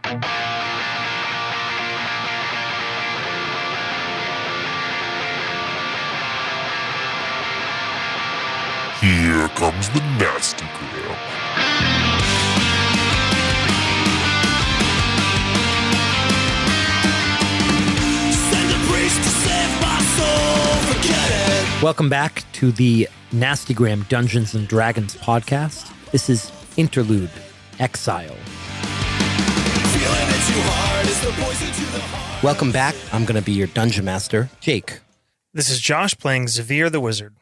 Here comes the Nastygram. Send a priest to save my soul, forget it. Welcome back to the Nastygram Dungeons and Dragons podcast. This is Interlude, Exile. Feeling it too hard is the poison to the heart. Welcome back. I'm going to be your dungeon master, Jake. This is Josh playing Zavir the Wizard.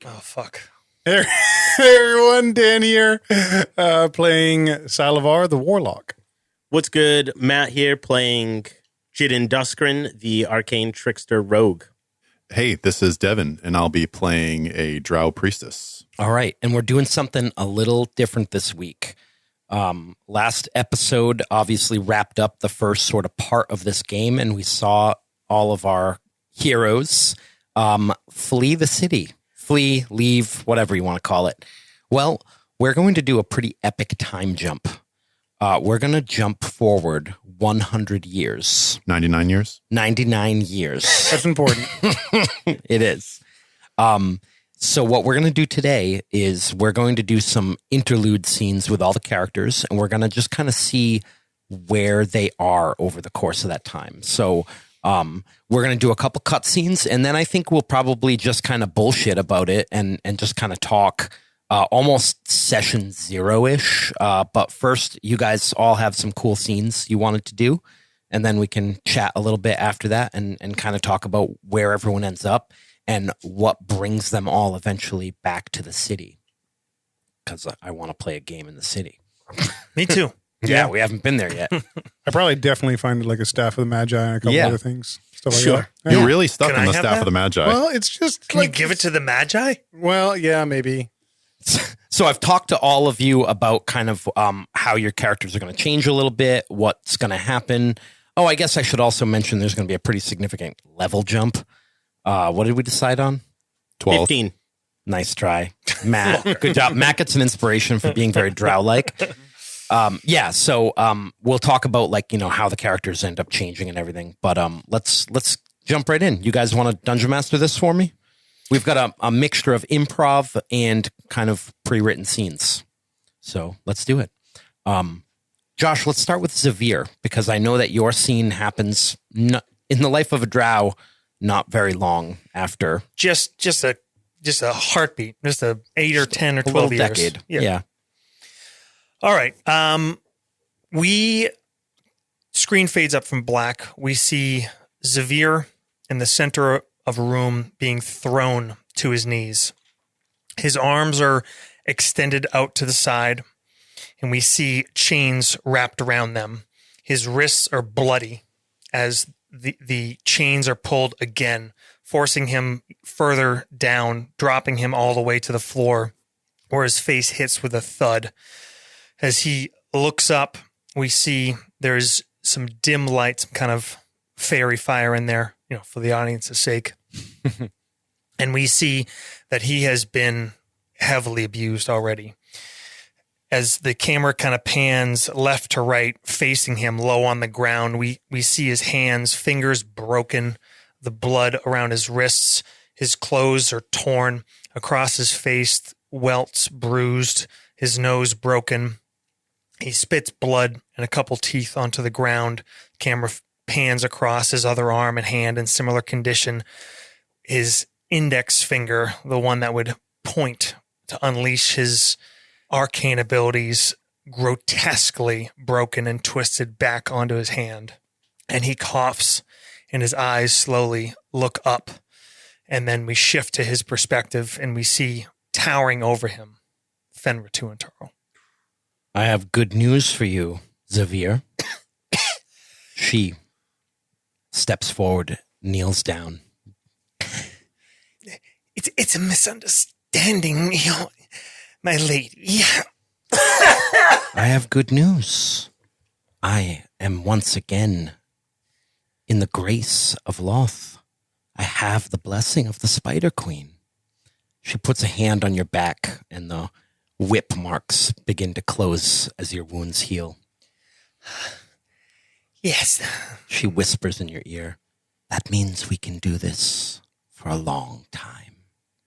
Oh, fuck. Hey everyone, Dan here, playing Salavar the Warlock. What's good? Matt here playing Jidin Duskrin, the Arcane Trickster Rogue. Hey, this is Devin, and I'll be playing a drow priestess. All right, and we're doing something a little different this week. Last episode obviously wrapped up the first sort of part of this game, and we saw all of our heroes flee the city. Flee, leave, whatever you want to call it. Well, we're going to do a pretty epic time jump. We're going to jump forward 100 years. 99 years? 99 years. That's important. It is. So what we're going to do today is we're going to do some interlude scenes with all the characters, and we're going to just kind of see where they are over the course of that time. So we're going to do a couple cutscenes, and then I think we'll probably just kind of bullshit about it and just kind of talk almost session zero-ish. But first, you guys all have some cool scenes you wanted to do, and then we can chat a little bit after that and kind of talk about where everyone ends up and what brings them all eventually back to the city. Because I want to play a game in the city. Me too. Yeah, we haven't been there yet. I probably definitely find like a Staff of the Magi and a couple other things. Stuff like Sure. that. You're really stuck Can on I the have staff that? of the Magi. Well, it's just Can you give it to the Magi? Well, yeah, maybe. So I've talked to all of you about kind of how your characters are going to change a little bit, what's going to happen. Oh, I guess I should also mention there's going to be a pretty significant level jump. What did we decide on? 12. 15. Nice try, Matt. Good job. Matt gets an inspiration for being very drow-like. So we'll talk about like, how the characters end up changing and everything. But let's jump right in. You guys want to dungeon master this for me? We've got a mixture of improv and kind of pre-written scenes. So let's do it. Josh, let's start with Zavir, because I know that your scene happens in the life of a drow not very long after. Just a heartbeat. Just a 8 or 10 or A 12 little years. decade. Yeah. Yeah. All right. Screen fades up from black. We see Zavir in the center of a room being thrown to his knees. His arms are extended out to the side, and we see chains wrapped around them. His wrists are bloody as the chains are pulled again, forcing him further down, dropping him all the way to the floor, where his face hits with a thud. As he looks up, we see there's some dim light, some kind of fairy fire in there, for the audience's sake. And we see that he has been heavily abused already. As the camera kind of pans left to right, facing him low on the ground, we see his hands, fingers broken, the blood around his wrists. His clothes are torn across his face, welts bruised, his nose broken. He spits blood and a couple teeth onto the ground. Camera pans across his other arm and hand in similar condition. His index finger, the one that would point to unleash his arcane abilities, grotesquely broken and twisted back onto his hand. And he coughs, and his eyes slowly look up. And then we shift to his perspective, and we see towering over him Fenrir Tuatara. I have good news for you, Zavir. She steps forward, kneels down. It's a misunderstanding, my lady. I have good news. I am once again in the grace of Loth. I have the blessing of the Spider Queen. She puts a hand on your back, and the whip marks begin to close as your wounds heal. Yes. She whispers in your ear, that means we can do this for a long time.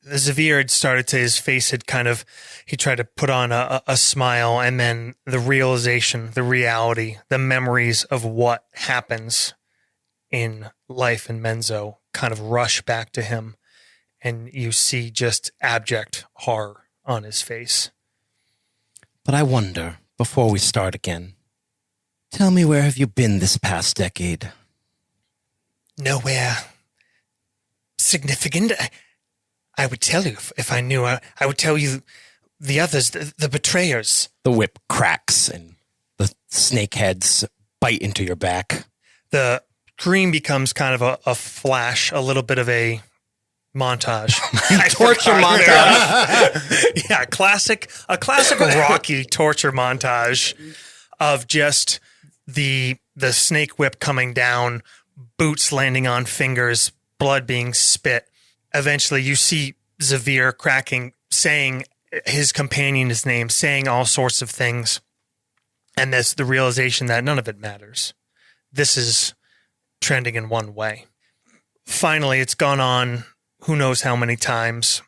The Xavier had started to, his face had kind of, he tried to put on a smile, and then the realization, the reality, the memories of what happens in life in Menzo kind of rush back to him, and you see just abject horror on his face. But I wonder, before we start again, tell me, where have you been this past decade? Nowhere significant. I would tell you if I knew. I would tell you the others, the betrayers. The whip cracks and the snake heads bite into your back. The scream becomes kind of a flash, a little bit of a montage. Torture montage. Yeah, a classic Rocky torture montage of just the snake whip coming down, boots landing on fingers, blood being spit. Eventually you see Xavier cracking, saying his companion's name, saying all sorts of things. And that's the realization that none of it matters. This is trending in one way. Finally, it's gone on who knows how many times.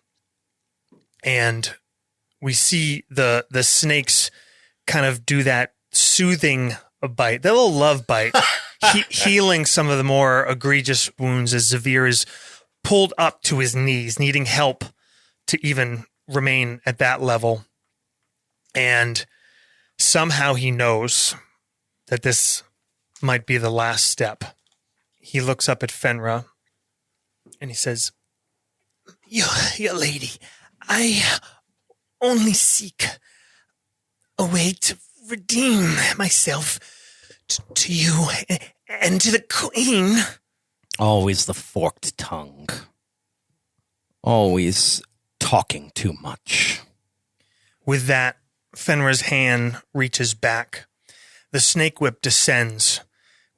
And we see the snakes kind of do that soothing bite, that little love bite, healing some of the more egregious wounds as Xavier is pulled up to his knees, needing help to even remain at that level. And somehow he knows that this might be the last step. He looks up at Fenra and he says, Your lady, I only seek a way to redeem myself to you and to the queen. Always the forked tongue. Always talking too much. With that, Fenra's hand reaches back. The snake whip descends.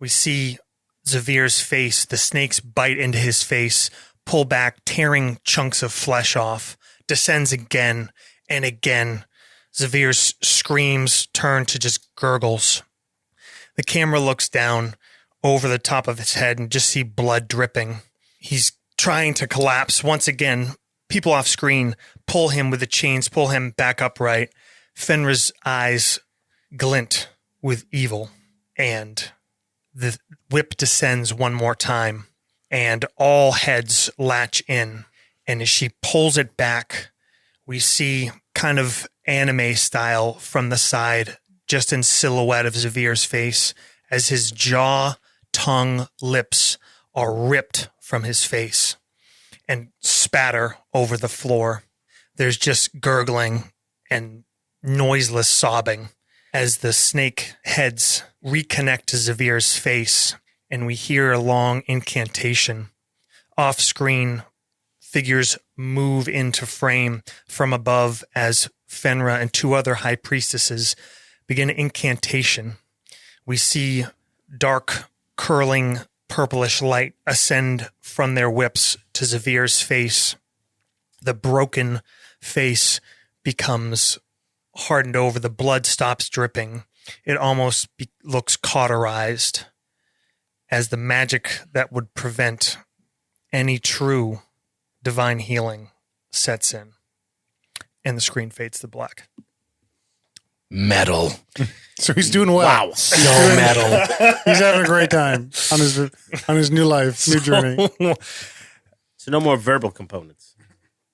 We see Xavier's face. The snakes bite into his face, pull back, tearing chunks of flesh off. Descends again and again. Xavier's screams turn to just gurgles. The camera looks down over the top of his head and just see blood dripping. He's trying to collapse. Once again, people off screen pull him with the chains, pull him back upright. Fenra's eyes glint with evil, and the whip descends one more time, and all heads latch in. And as she pulls it back, we see kind of anime style from the side, just in silhouette of Xavier's face, as his jaw, tongue, lips are ripped from his face and spatter over the floor. There's just gurgling and noiseless sobbing as the snake heads reconnect to Xavier's face, and we hear a long incantation. Off screen, figures move into frame from above as Fenra and two other high priestesses begin incantation. We see dark, curling, purplish light ascend from their whips to Xavier's face. The broken face becomes hardened over. The blood stops dripping. It almost looks cauterized as the magic that would prevent any true divine healing sets in. And the screen fades to black. Metal. So he's doing well. Wow. So metal. He's having a great time on his new life, new journey. So no more verbal components.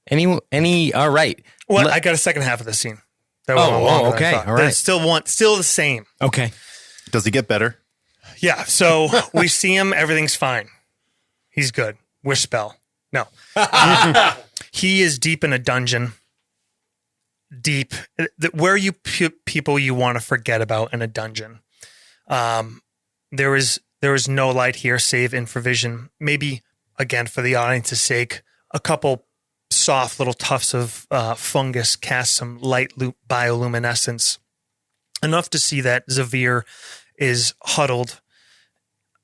Any, all right. Well, I got a second half of the scene. That was longer than I okay. thought. All right. There's still the same. Okay. Does he get better? Yeah, so we see him. Everything's fine. He's good. Wish spell. No. He is deep in a dungeon. Deep. Where you people you want to forget about in a dungeon. There is no light here save infravision. Maybe, again, for the audience's sake, a couple soft little tufts of fungus cast some light bioluminescence. Enough to see that Xavier is huddled,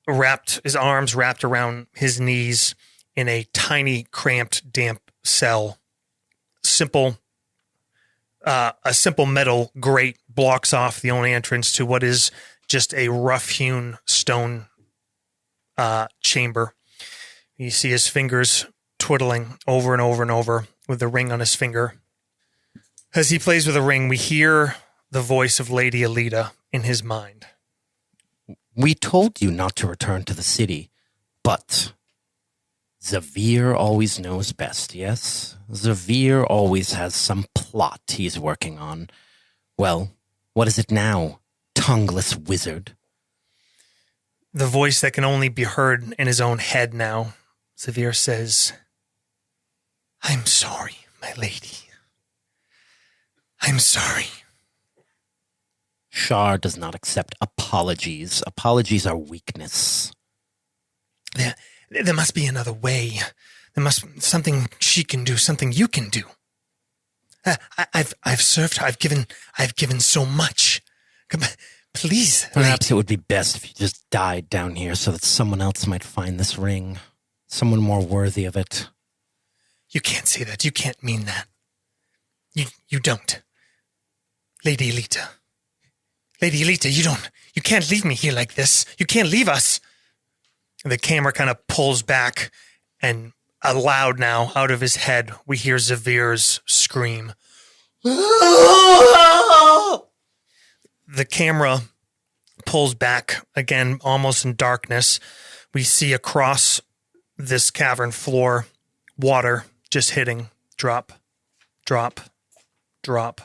his arms wrapped around his knees in a tiny, cramped, damp cell. A simple metal grate blocks off the only entrance to what is just a rough-hewn stone chamber. You see his fingers twiddling over and over and over with the ring on his finger. As he plays with the ring, we hear the voice of Lady Alita in his mind. We told you not to return to the city, but Xavier always knows best, yes? Xavier always has some plot he's working on. Well, what is it now, tongueless wizard? The voice that can only be heard in his own head now, Xavier says, I'm sorry, my lady. I'm sorry. Shar does not accept apologies. Apologies are weakness. There must be another way. There must be something she can do, something you can do. I've served her. I've given so much. Come, please. Perhaps it would be best if you just died down here so that someone else might find this ring. Someone more worthy of it. You can't say that. You can't mean that. You don't. Lady Alita. Lady Alita, you can't leave me here like this. You can't leave us. The camera kind of pulls back, and aloud now, out of his head, we hear Xavier's scream. The camera pulls back again, almost in darkness. We see across this cavern floor, water just hitting. Drop, drop, drop,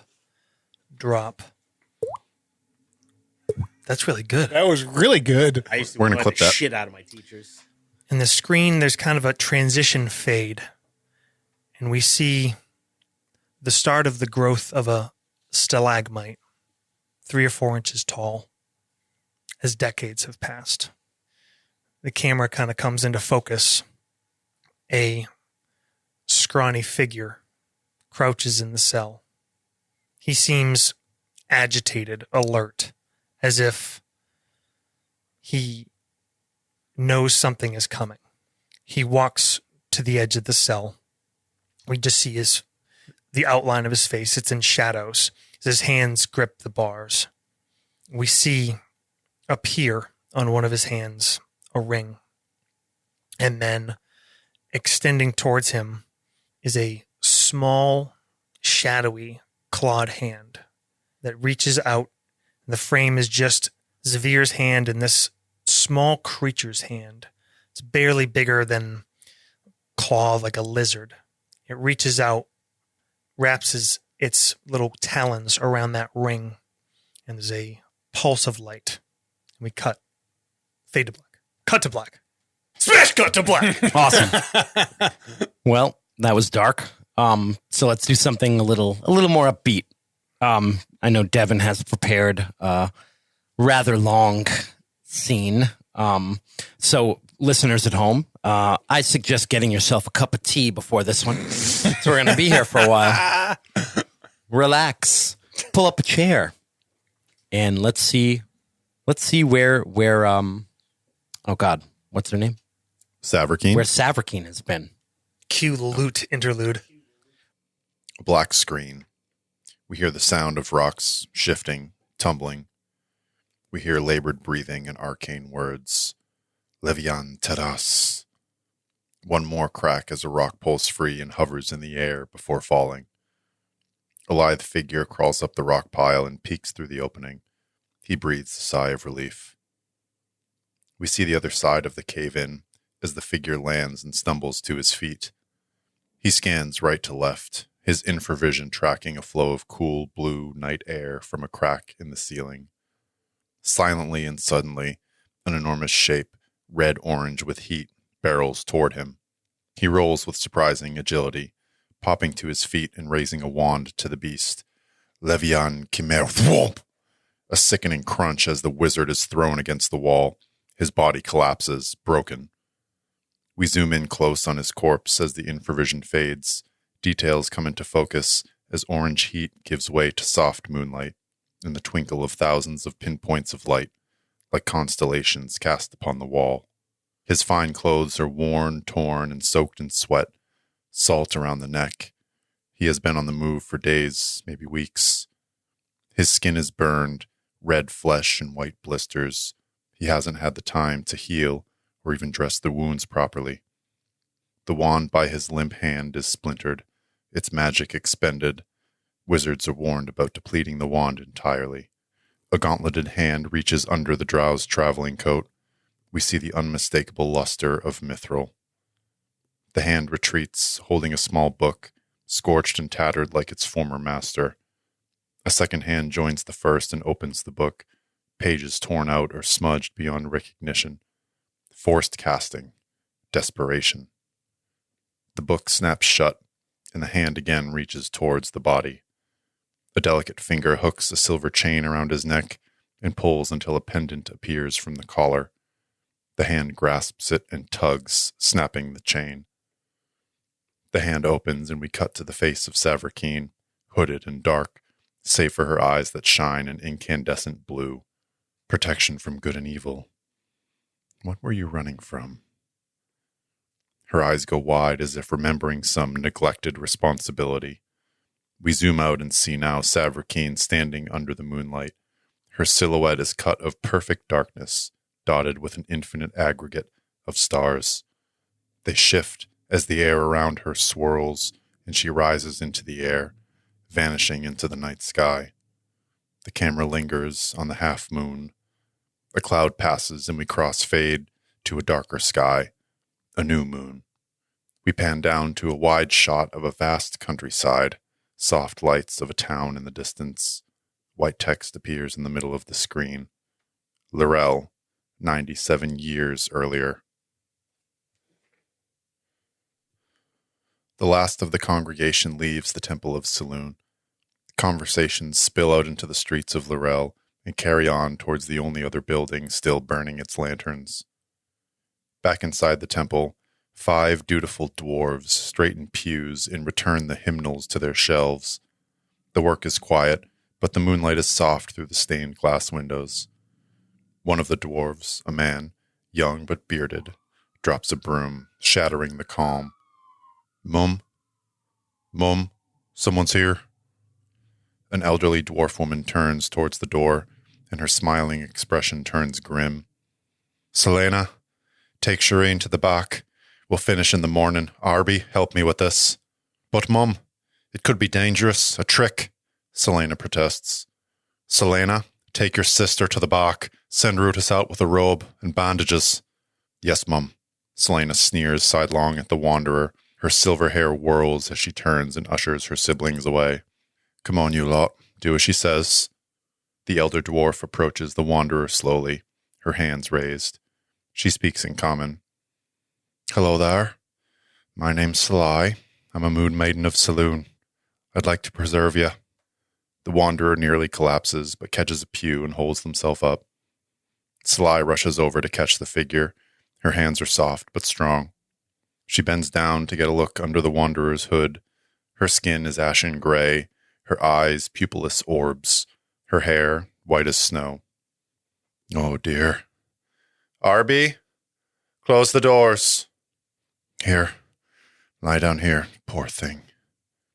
drop. That's really good. That was really good. I used to We're gonna annoy clip the that. shit out of my teachers. In the screen, there's kind of a transition fade. And we see the start of the growth of a stalagmite, 3 or 4 inches tall, as decades have passed. The camera kind of comes into focus. A scrawny figure crouches in the cell. He seems agitated, alert, as if he knows something is coming. He walks to the edge of the cell. We just see the outline of his face. It's in shadows. His hands grip the bars. We see appear on one of his hands a ring. And then extending towards him is a small, shadowy, clawed hand that reaches out. The frame is just Xavier's hand and this small creature's hand. It's barely bigger than claw, like a lizard. It reaches out, wraps its little talons around that ring, and there's a pulse of light. We cut. Fade to black. Cut to black. Smash cut to black. Awesome. Well, that was dark. So let's do something a little more upbeat. I know Devin has prepared a rather long scene. So listeners at home, I suggest getting yourself a cup of tea before this one. So we're going to be here for a while. Relax, pull up a chair, and let's see where oh God, what's her name? Savarkeen. Where Savarkeen has been. Cue the lute interlude. A black screen. We hear the sound of rocks shifting, tumbling. We hear labored breathing and arcane words. Levian Teras. One more crack as a rock pulls free and hovers in the air before falling. A lithe figure crawls up the rock pile and peeks through the opening. He breathes a sigh of relief. We see the other side of the cave-in as the figure lands and stumbles to his feet. He scans right to left, his infravision tracking a flow of cool blue night air from a crack in the ceiling. Silently and suddenly, an enormous shape, red-orange with heat, barrels toward him. He rolls with surprising agility, popping to his feet and raising a wand to the beast. Levian Chimère Thwomp! A sickening crunch as the wizard is thrown against the wall. His body collapses, broken. We zoom in close on his corpse as the infravision fades. Details come into focus as orange heat gives way to soft moonlight and the twinkle of thousands of pinpoints of light, like constellations cast upon the wall. His fine clothes are worn, torn, and soaked in sweat, salt around the neck. He has been on the move for days, maybe weeks. His skin is burned, red flesh and white blisters. He hasn't had the time to heal or even dress the wounds properly. The wand by his limp hand is splintered, its magic expended. Wizards are warned about depleting the wand entirely. A gauntleted hand reaches under the drow's traveling coat. We see the unmistakable luster of mithril. The hand retreats, holding a small book, scorched and tattered like its former master. A second hand joins the first and opens the book, pages torn out or smudged beyond recognition. Forced casting. Desperation. The book snaps shut, and the hand again reaches towards the body. A delicate finger hooks a silver chain around his neck and pulls until a pendant appears from the collar. The hand grasps it and tugs, snapping the chain. The hand opens and we cut to the face of Savrikeen, hooded and dark, save for her eyes that shine an incandescent blue. Protection from good and evil. What were you running from? Her eyes go wide as if remembering some neglected responsibility. We zoom out and see now Savrikeen standing under the moonlight. Her silhouette is cut of perfect darkness, dotted with an infinite aggregate of stars. They shift as the air around her swirls, and she rises into the air, vanishing into the night sky. The camera lingers on the half moon. A cloud passes and we cross-fade to a darker sky, a new moon. We pan down to a wide shot of a vast countryside, soft lights of a town in the distance. White text appears in the middle of the screen. Lorel, 97 years earlier. The last of the congregation leaves the Temple of Saloon. Conversations spill out into the streets of Lorel and carry on towards the only other building still burning its lanterns. Back inside the temple, 5 dutiful dwarves straighten pews and return the hymnals to their shelves. The work is quiet, but the moonlight is soft through the stained glass windows. One of the dwarves, a man, young but bearded, drops a broom, shattering the calm. Mum, someone's here. An elderly dwarf woman turns towards the door, and her smiling expression turns grim. Selena, take Shireen to the back. We'll finish in the morning. Arby, help me with this. But, Mum, it could be dangerous, a trick, Selena protests. Selena, take your sister to the back. Send Rutus out with a robe and bandages. Yes, Mum. Selena sneers sidelong at the wanderer. Her silver hair whirls as she turns and ushers her siblings away. Come on, you lot. Do as she says. The elder dwarf approaches the wanderer slowly, her hands raised. She speaks in common. Hello there. My name's Salai. I'm a moon maiden of Saloon. I'd like to preserve you. The wanderer nearly collapses, but catches a pew and holds himself up. Salai rushes over to catch the figure. Her hands are soft but strong. She bends down to get a look under the wanderer's hood. Her skin is ashen gray, her eyes pupilless orbs, her hair white as snow. Oh, dear. Arby, close the doors. Here, lie down here, poor thing.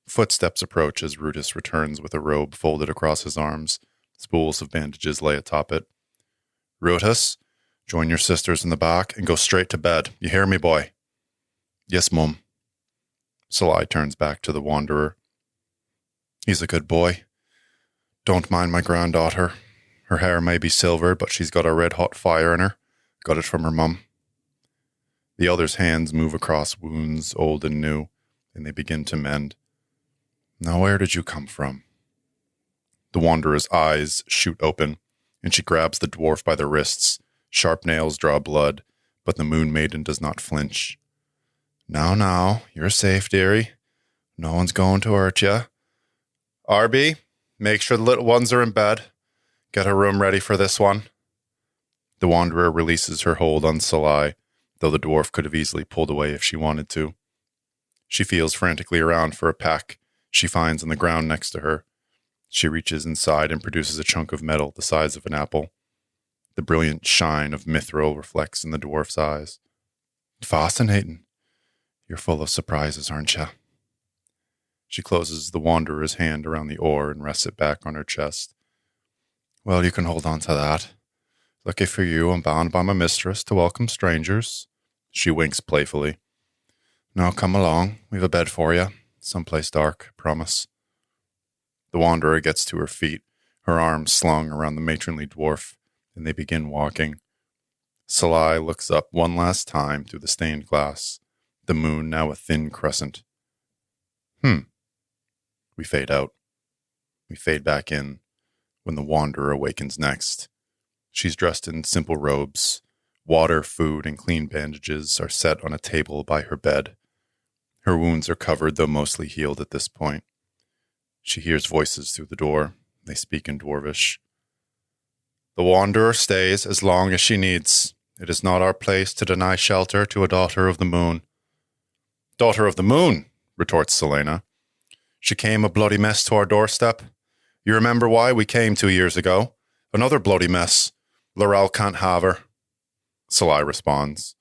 Footsteps approach as Rutus returns with a robe folded across his arms. Spools of bandages lay atop it. Rutus, join your sisters in the back and go straight to bed. You hear me, boy? Yes, Mum. Salai turns back to the wanderer. He's a good boy. Don't mind my granddaughter. Her hair may be silver, but she's got a red-hot fire in her. Got it from her mum. The elder's hands move across wounds, old and new, and they begin to mend. Now where did you come from? The wanderer's eyes shoot open, and she grabs the dwarf by the wrists. Sharp nails draw blood, but the moon maiden does not flinch. Now, you're safe, dearie. No one's going to hurt you. Arby, make sure the little ones are in bed. Get her room ready for this one. The wanderer releases her hold on Salai, though the dwarf could have easily pulled away if she wanted to. She feels frantically around for a pack she finds on the ground next to her. She reaches inside and produces a chunk of metal the size of an apple. The brilliant shine of mithril reflects in the dwarf's eyes. Fascinating. You're full of surprises, aren't you? She closes the wanderer's hand around the oar and rests it back on her chest. Well, you can hold on to that. Lucky for you, I'm bound by my mistress to welcome strangers. She winks playfully. Now come along. We've a bed for you. Someplace dark, I promise. The wanderer gets to her feet, her arms slung around the matronly dwarf, and they begin walking. Salai looks up one last time through the stained glass, the moon now a thin crescent. We fade out. We fade back in when the wanderer awakens next. She's dressed in simple robes. Water, food, and clean bandages are set on a table by her bed. Her wounds are covered, though mostly healed at this point. She hears voices through the door. They speak in Dwarvish. The wanderer stays as long as she needs. It is not our place to deny shelter to a daughter of the moon. Daughter of the moon, retorts Selena. She came a bloody mess to our doorstep. You remember why we came 2 years ago? Another bloody mess. Laurel can't have her. Salai responds.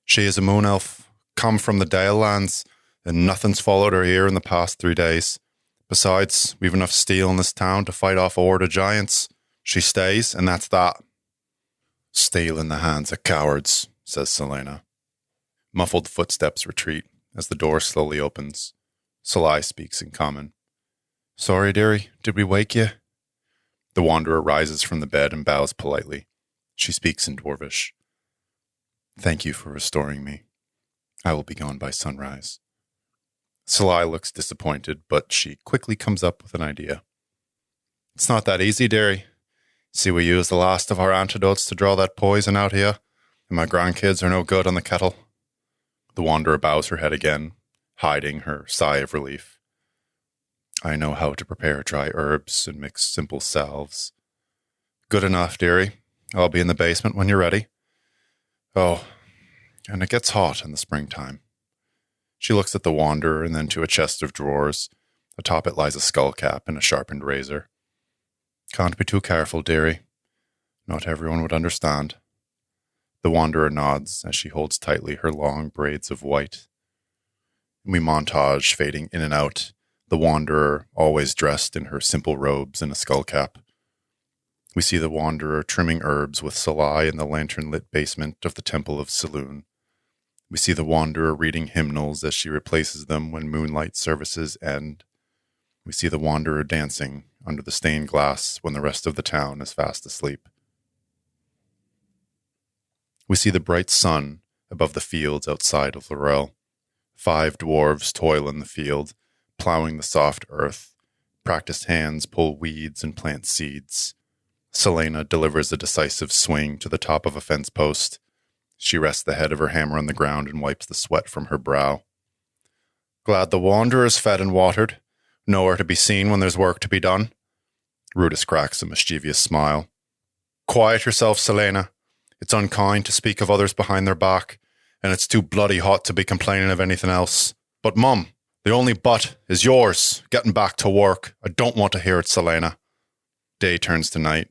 She is a moon elf, come from the Dale lands, and nothing's followed her here in the past 3 days. Besides, we've enough steel in this town to fight off a horde of giants. She stays, and that's that. Steel in the hands of cowards, says Selena. Muffled footsteps retreat as the door slowly opens. Salai speaks in common. Sorry, dearie, did we wake you? The wanderer rises from the bed and bows politely. She speaks in Dwarvish. Thank you for restoring me. I will be gone by sunrise. Salai looks disappointed, but she quickly comes up with an idea. It's not that easy, dearie. See, we use the last of our antidotes to draw that poison out here, and my grandkids are no good on the kettle. The wanderer bows her head again, hiding her sigh of relief. I know how to prepare dry herbs and mix simple salves. Good enough, dearie. I'll be in the basement when you're ready. Oh, and it gets hot in the springtime. She looks at the wanderer and then to a chest of drawers. Atop it lies a skull cap and a sharpened razor. Can't be too careful, dearie. Not everyone would understand. The wanderer nods as she holds tightly her long braids of white. We montage, fading in and out, the wanderer always dressed in her simple robes and a skull cap. We see the wanderer trimming herbs with Salai in the lantern-lit basement of the Temple of Saloon. We see the wanderer reading hymnals as she replaces them when moonlight services end. We see the wanderer dancing under the stained glass when the rest of the town is fast asleep. We see the bright sun above the fields outside of Laurel. 5 dwarves toil in the field, plowing the soft earth. Practiced hands pull weeds and plant seeds. Selena delivers a decisive swing to the top of a fence post. She rests the head of her hammer on the ground and wipes the sweat from her brow. Glad the wanderer's fed and watered. Nowhere to be seen when there's work to be done. Rudis cracks a mischievous smile. Quiet yourself, Selena. It's unkind to speak of others behind their back, and it's too bloody hot to be complaining of anything else. But, Mum, the only but is yours, getting back to work. I don't want to hear it, Selena. Day turns to night.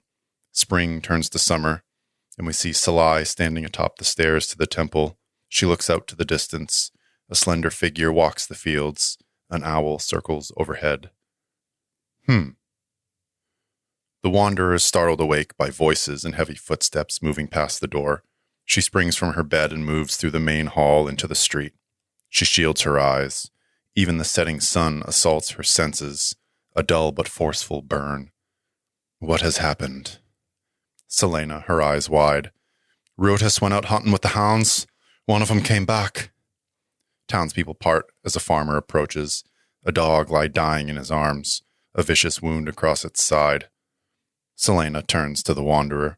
Spring turns to summer, and we see Salai standing atop the stairs to the temple. She looks out to the distance. A slender figure walks the fields. An owl circles overhead. The wanderer is startled awake by voices and heavy footsteps moving past the door. She springs from her bed and moves through the main hall into the street. She shields her eyes. Even the setting sun assaults her senses, a dull but forceful burn. What has happened? Selena, her eyes wide. Rutus went out hunting with the hounds. One of them came back. Townspeople part as a farmer approaches. A dog lies dying in his arms, a vicious wound across its side. Selena turns to the wanderer.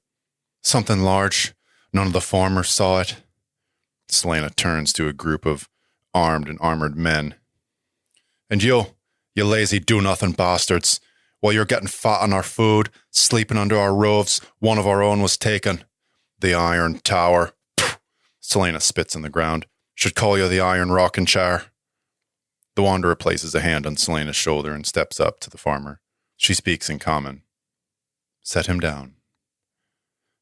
Something large. None of the farmers saw it. Selena turns to a group of armed and armored men. And you lazy do-nothing bastards. While you're getting fat on our food, sleeping under our roofs, one of our own was taken. The Iron Tower. Pfft. Selena spits in the ground. Should call you the Iron Rocking Chair. The wanderer places a hand on Selena's shoulder and steps up to the farmer. She speaks in common. Set him down.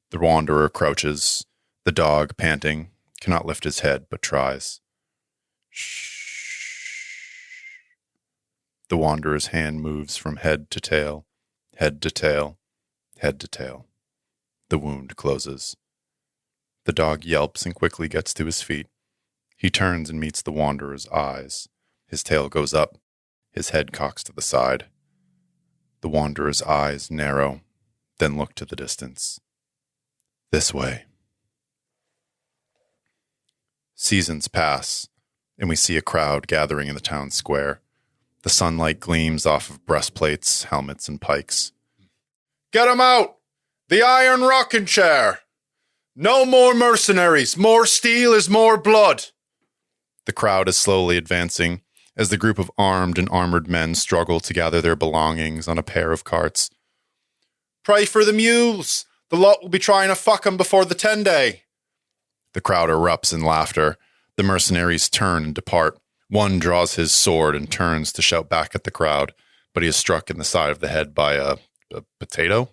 The wanderer crouches. The dog, panting, cannot lift his head but tries. Shh. The wanderer's hand moves from head to tail, head to tail. The wound closes. The dog yelps and quickly gets to his feet. He turns and meets the wanderer's eyes. His tail goes up. His head cocks to the side. The wanderer's eyes narrow, then look to the distance. This way. Seasons pass, and we see a crowd gathering in the town square. The sunlight gleams off of breastplates, helmets, and pikes. Get 'em out! The iron rocking chair! No more mercenaries! More steel is more blood! The crowd is slowly advancing as the group of armed and armored men struggle to gather their belongings on a pair of carts. Pray for the mules! The lot will be trying to fuck 'em before the 10-day. The crowd erupts in laughter. The mercenaries turn and depart. One draws his sword and turns to shout back at the crowd, but he is struck in the side of the head by a potato?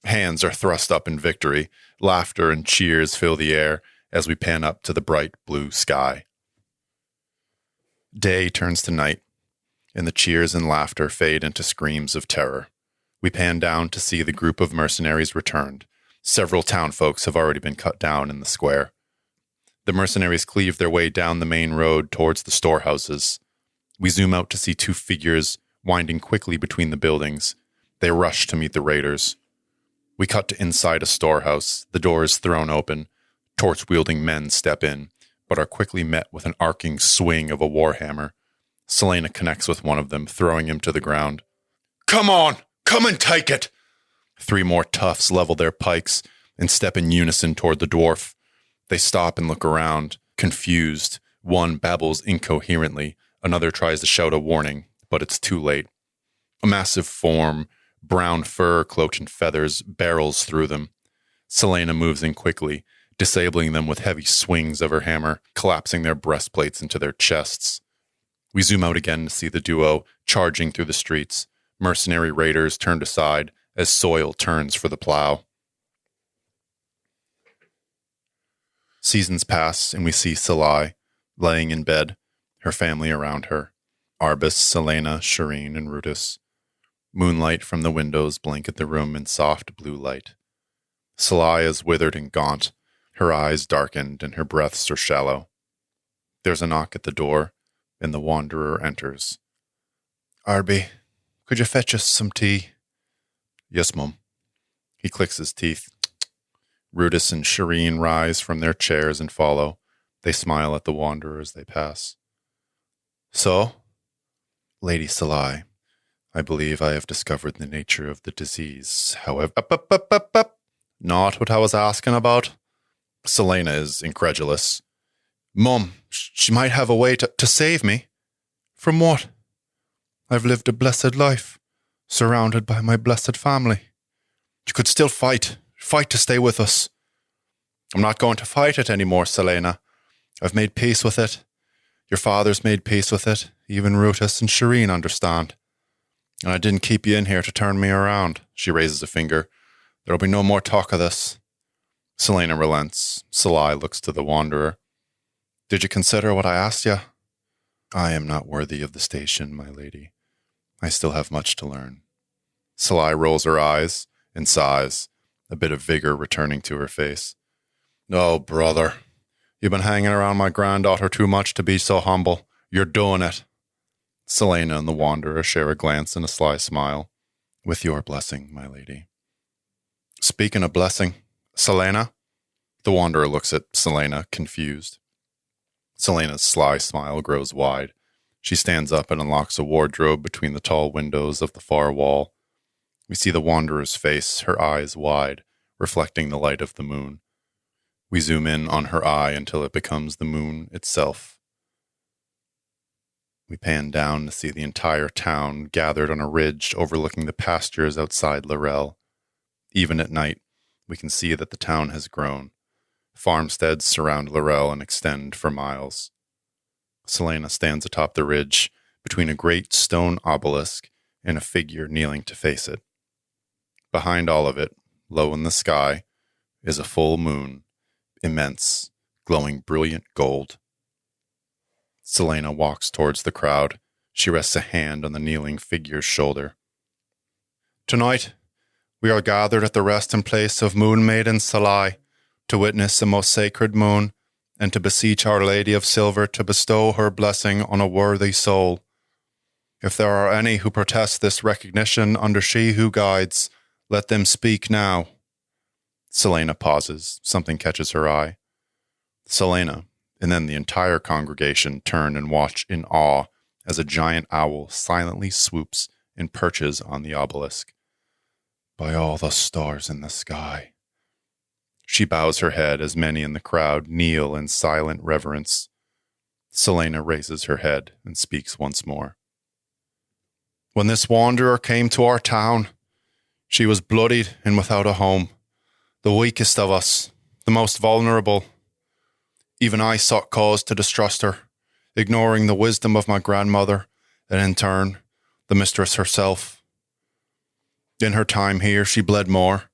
Hands are thrust up in victory. Laughter and cheers fill the air as we pan up to the bright blue sky. Day turns to night, and the cheers and laughter fade into screams of terror. We pan down to see the group of mercenaries returned. Several townfolks have already been cut down in the square. The mercenaries cleave their way down the main road towards the storehouses. We zoom out to see two figures winding quickly between the buildings. They rush to meet the raiders. We cut to inside a storehouse. The door is thrown open. Torch-wielding men step in, but are quickly met with an arcing swing of a warhammer. Selena connects with one of them, throwing him to the ground. Come on! Come and take it! 3 more toughs level their pikes and step in unison toward the dwarf. They stop and look around, confused. One babbles incoherently. Another tries to shout a warning, but it's too late. A massive form, brown fur cloaked in feathers, barrels through them. Selena moves in quickly, disabling them with heavy swings of her hammer, collapsing their breastplates into their chests. We zoom out again to see the duo charging through the streets. Mercenary raiders turned aside as soil turns for the plow. Seasons pass, and we see Salai, laying in bed, her family around her. Arbus, Selena, Shireen, and Rutus. Moonlight from the windows blanket the room in soft blue light. Salai is withered and gaunt, her eyes darkened, and her breaths are shallow. There's a knock at the door, and the wanderer enters. Arby, could you fetch us some tea? Yes, Mum. He clicks his teeth. Rutus and Shireen rise from their chairs and follow. They smile at the wanderer as they pass. So? Lady Salai, I believe I have discovered the nature of the disease. However, not what I was asking about. Selena is incredulous. Mum, she might have a way to save me. From what? I've lived a blessed life, surrounded by my blessed family. You could still fight to stay with us. I'm not going to fight it anymore, Selena. I've made peace with it. Your father's made peace with it. Even Rutus and Shireen understand. And I didn't keep you in here to turn me around. She raises a finger. There'll be no more talk of this. Selena relents. Salai looks to the wanderer. Did you consider what I asked you? I am not worthy of the station, my lady. I still have much to learn. Salai rolls her eyes and sighs, a bit of vigor returning to her face. Oh, brother, you've been hanging around my granddaughter too much to be so humble. You're doing it. Selena and the wanderer share a glance and a sly smile. With your blessing, my lady. Speaking of blessing, Selena? The wanderer looks at Selena, confused. Selena's sly smile grows wide. She stands up and unlocks a wardrobe between the tall windows of the far wall. We see the wanderer's face, her eyes wide, reflecting the light of the moon. We zoom in on her eye until it becomes the moon itself. We pan down to see the entire town gathered on a ridge overlooking the pastures outside Lorel. Even at night, we can see that the town has grown. Farmsteads surround Lorel and extend for miles. Selena stands atop the ridge between a great stone obelisk and a figure kneeling to face it. Behind all of it, low in the sky, is a full moon, immense, glowing brilliant gold. Selena walks towards the crowd. She rests a hand on the kneeling figure's shoulder. Tonight, We are gathered at the resting place of Moon Maiden Salai to witness a most sacred moon and to beseech Our Lady of Silver to bestow her blessing on a worthy soul. If there are any who protest this recognition under She Who Guides, let them speak now. Selena pauses. Something catches her eye. Selena, and then the entire congregation turn and watch in awe as a giant owl silently swoops and perches on the obelisk. By all the stars in the sky. She bows her head as many in the crowd kneel in silent reverence. Selena raises her head and speaks once more. When this wanderer came to our town, she was bloodied and without a home, the weakest of us, the most vulnerable. Even I sought cause to distrust her, ignoring the wisdom of my grandmother, and in turn, the mistress herself. In her time here, she bled more.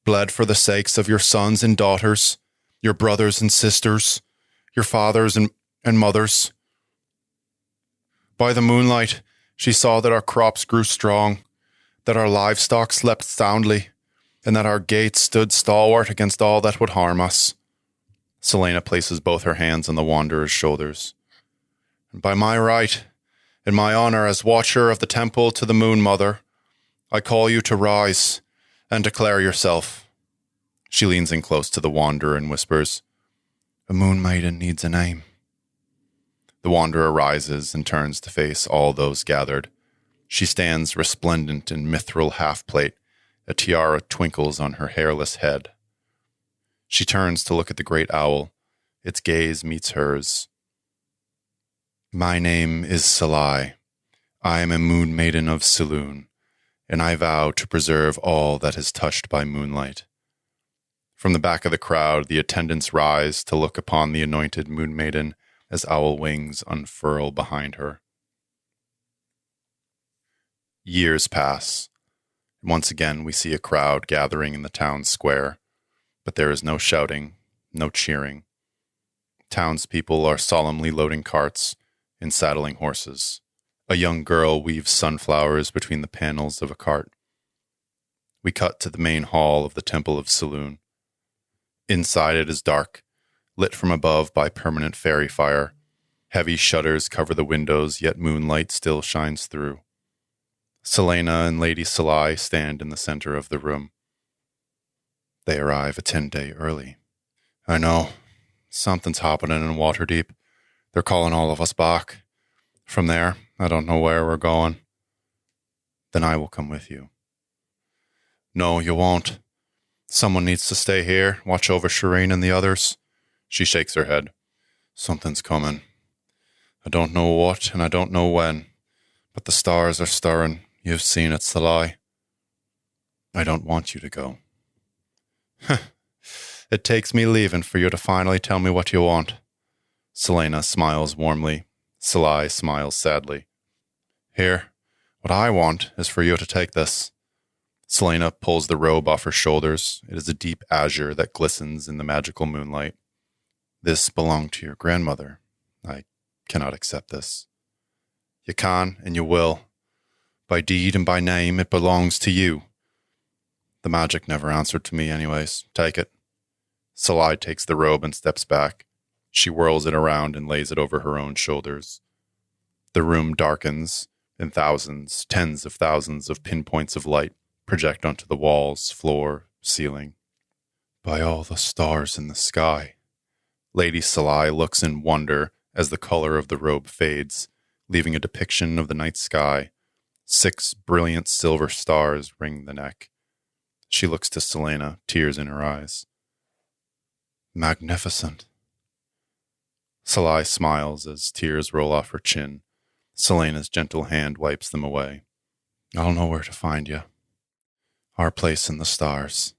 Bled for the sakes of your sons and daughters, your brothers and sisters, your fathers and mothers. By the moonlight, she saw that our crops grew strong, that our livestock slept soundly, and that our gates stood stalwart against all that would harm us. Selena places both her hands on the wanderer's shoulders. And by my right, in my honor as watcher of the temple to the Moon Mother, I call you to rise and declare yourself. She leans in close to the wanderer and whispers, A moon maiden needs a name. The wanderer rises and turns to face all those gathered. She stands resplendent in mithril half-plate. A tiara twinkles on her hairless head. She turns to look at the great owl. Its gaze meets hers. My name is Salai. I am a moon maiden of Saloon, and I vow to preserve all that is touched by moonlight. From the back of the crowd, the attendants rise to look upon the anointed moon maiden as owl wings unfurl behind her. Years pass. Once again, we see a crowd gathering in the town square, but there is no shouting, no cheering. Townspeople are solemnly loading carts and saddling horses. A young girl weaves sunflowers between the panels of a cart. We cut to the main hall of the Temple of Saloon. Inside it is dark, lit from above by permanent fairy fire. Heavy shutters cover the windows, yet moonlight still shines through. Selena and Lady Salai stand in the center of the room. They arrive a 10-day early. I know. Something's happening in Waterdeep. They're calling all of us back. From there, I don't know where we're going. Then I will come with you. No, you won't. Someone needs to stay here, watch over Shireen and the others. She shakes her head. Something's coming. I don't know what and I don't know when, but the stars are stirring. You've seen it, Salai. I don't want you to go. It takes me leaving for you to finally tell me what you want. Selena smiles warmly. Salai smiles sadly. Here, what I want is for you to take this. Selena pulls the robe off her shoulders. It is a deep azure that glistens in the magical moonlight. This belonged to your grandmother. I cannot accept this. You can and you will. By deed and by name, it belongs to you. The magic never answered to me anyways. Take it. Salai takes the robe and steps back. She whirls it around and lays it over her own shoulders. The room darkens, and thousands, tens of thousands of pinpoints of light project onto the walls, floor, ceiling. By all the stars in the sky. Lady Salai looks in wonder as the color of the robe fades, leaving a depiction of the night sky. 6 brilliant silver stars ring the neck. She looks to Selena, tears in her eyes. Magnificent. Salai smiles as tears roll off her chin. Selena's gentle hand wipes them away. I'll know where to find you. Our place in the stars.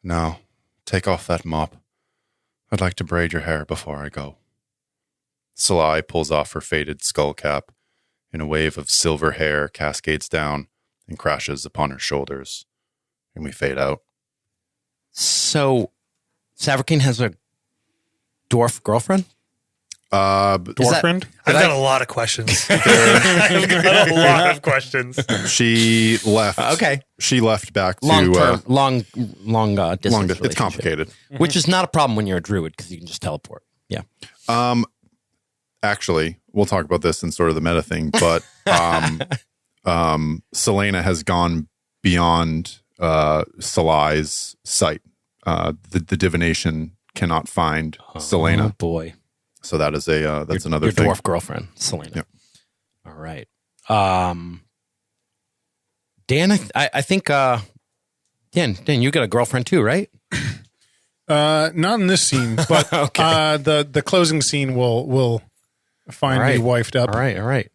Now, take off that mop. I'd like to braid your hair before I go. Salai pulls off her faded skull cap, and a wave of silver hair cascades down and crashes upon her shoulders. And we fade out. So, Savarkeen has a dwarf girlfriend? Dwarf that- friend? I've got a lot of questions. I've got a lot of questions. She left. Okay. She left back to long term, long distance. long. It's relationship. complicated. Which is not a problem when you're a druid because you can just teleport. Yeah. Actually, we'll talk about this in sort of the meta thing, but Selena has gone beyond Salai's sight. The divination cannot find Selena. Oh boy. So that is that's another your thing. dwarf girlfriend, Selena. Yep. All right. Dan, I think Dan, you got a girlfriend too, right? Not in this scene, but Okay. the closing scene will find All right. me wifed up. All right.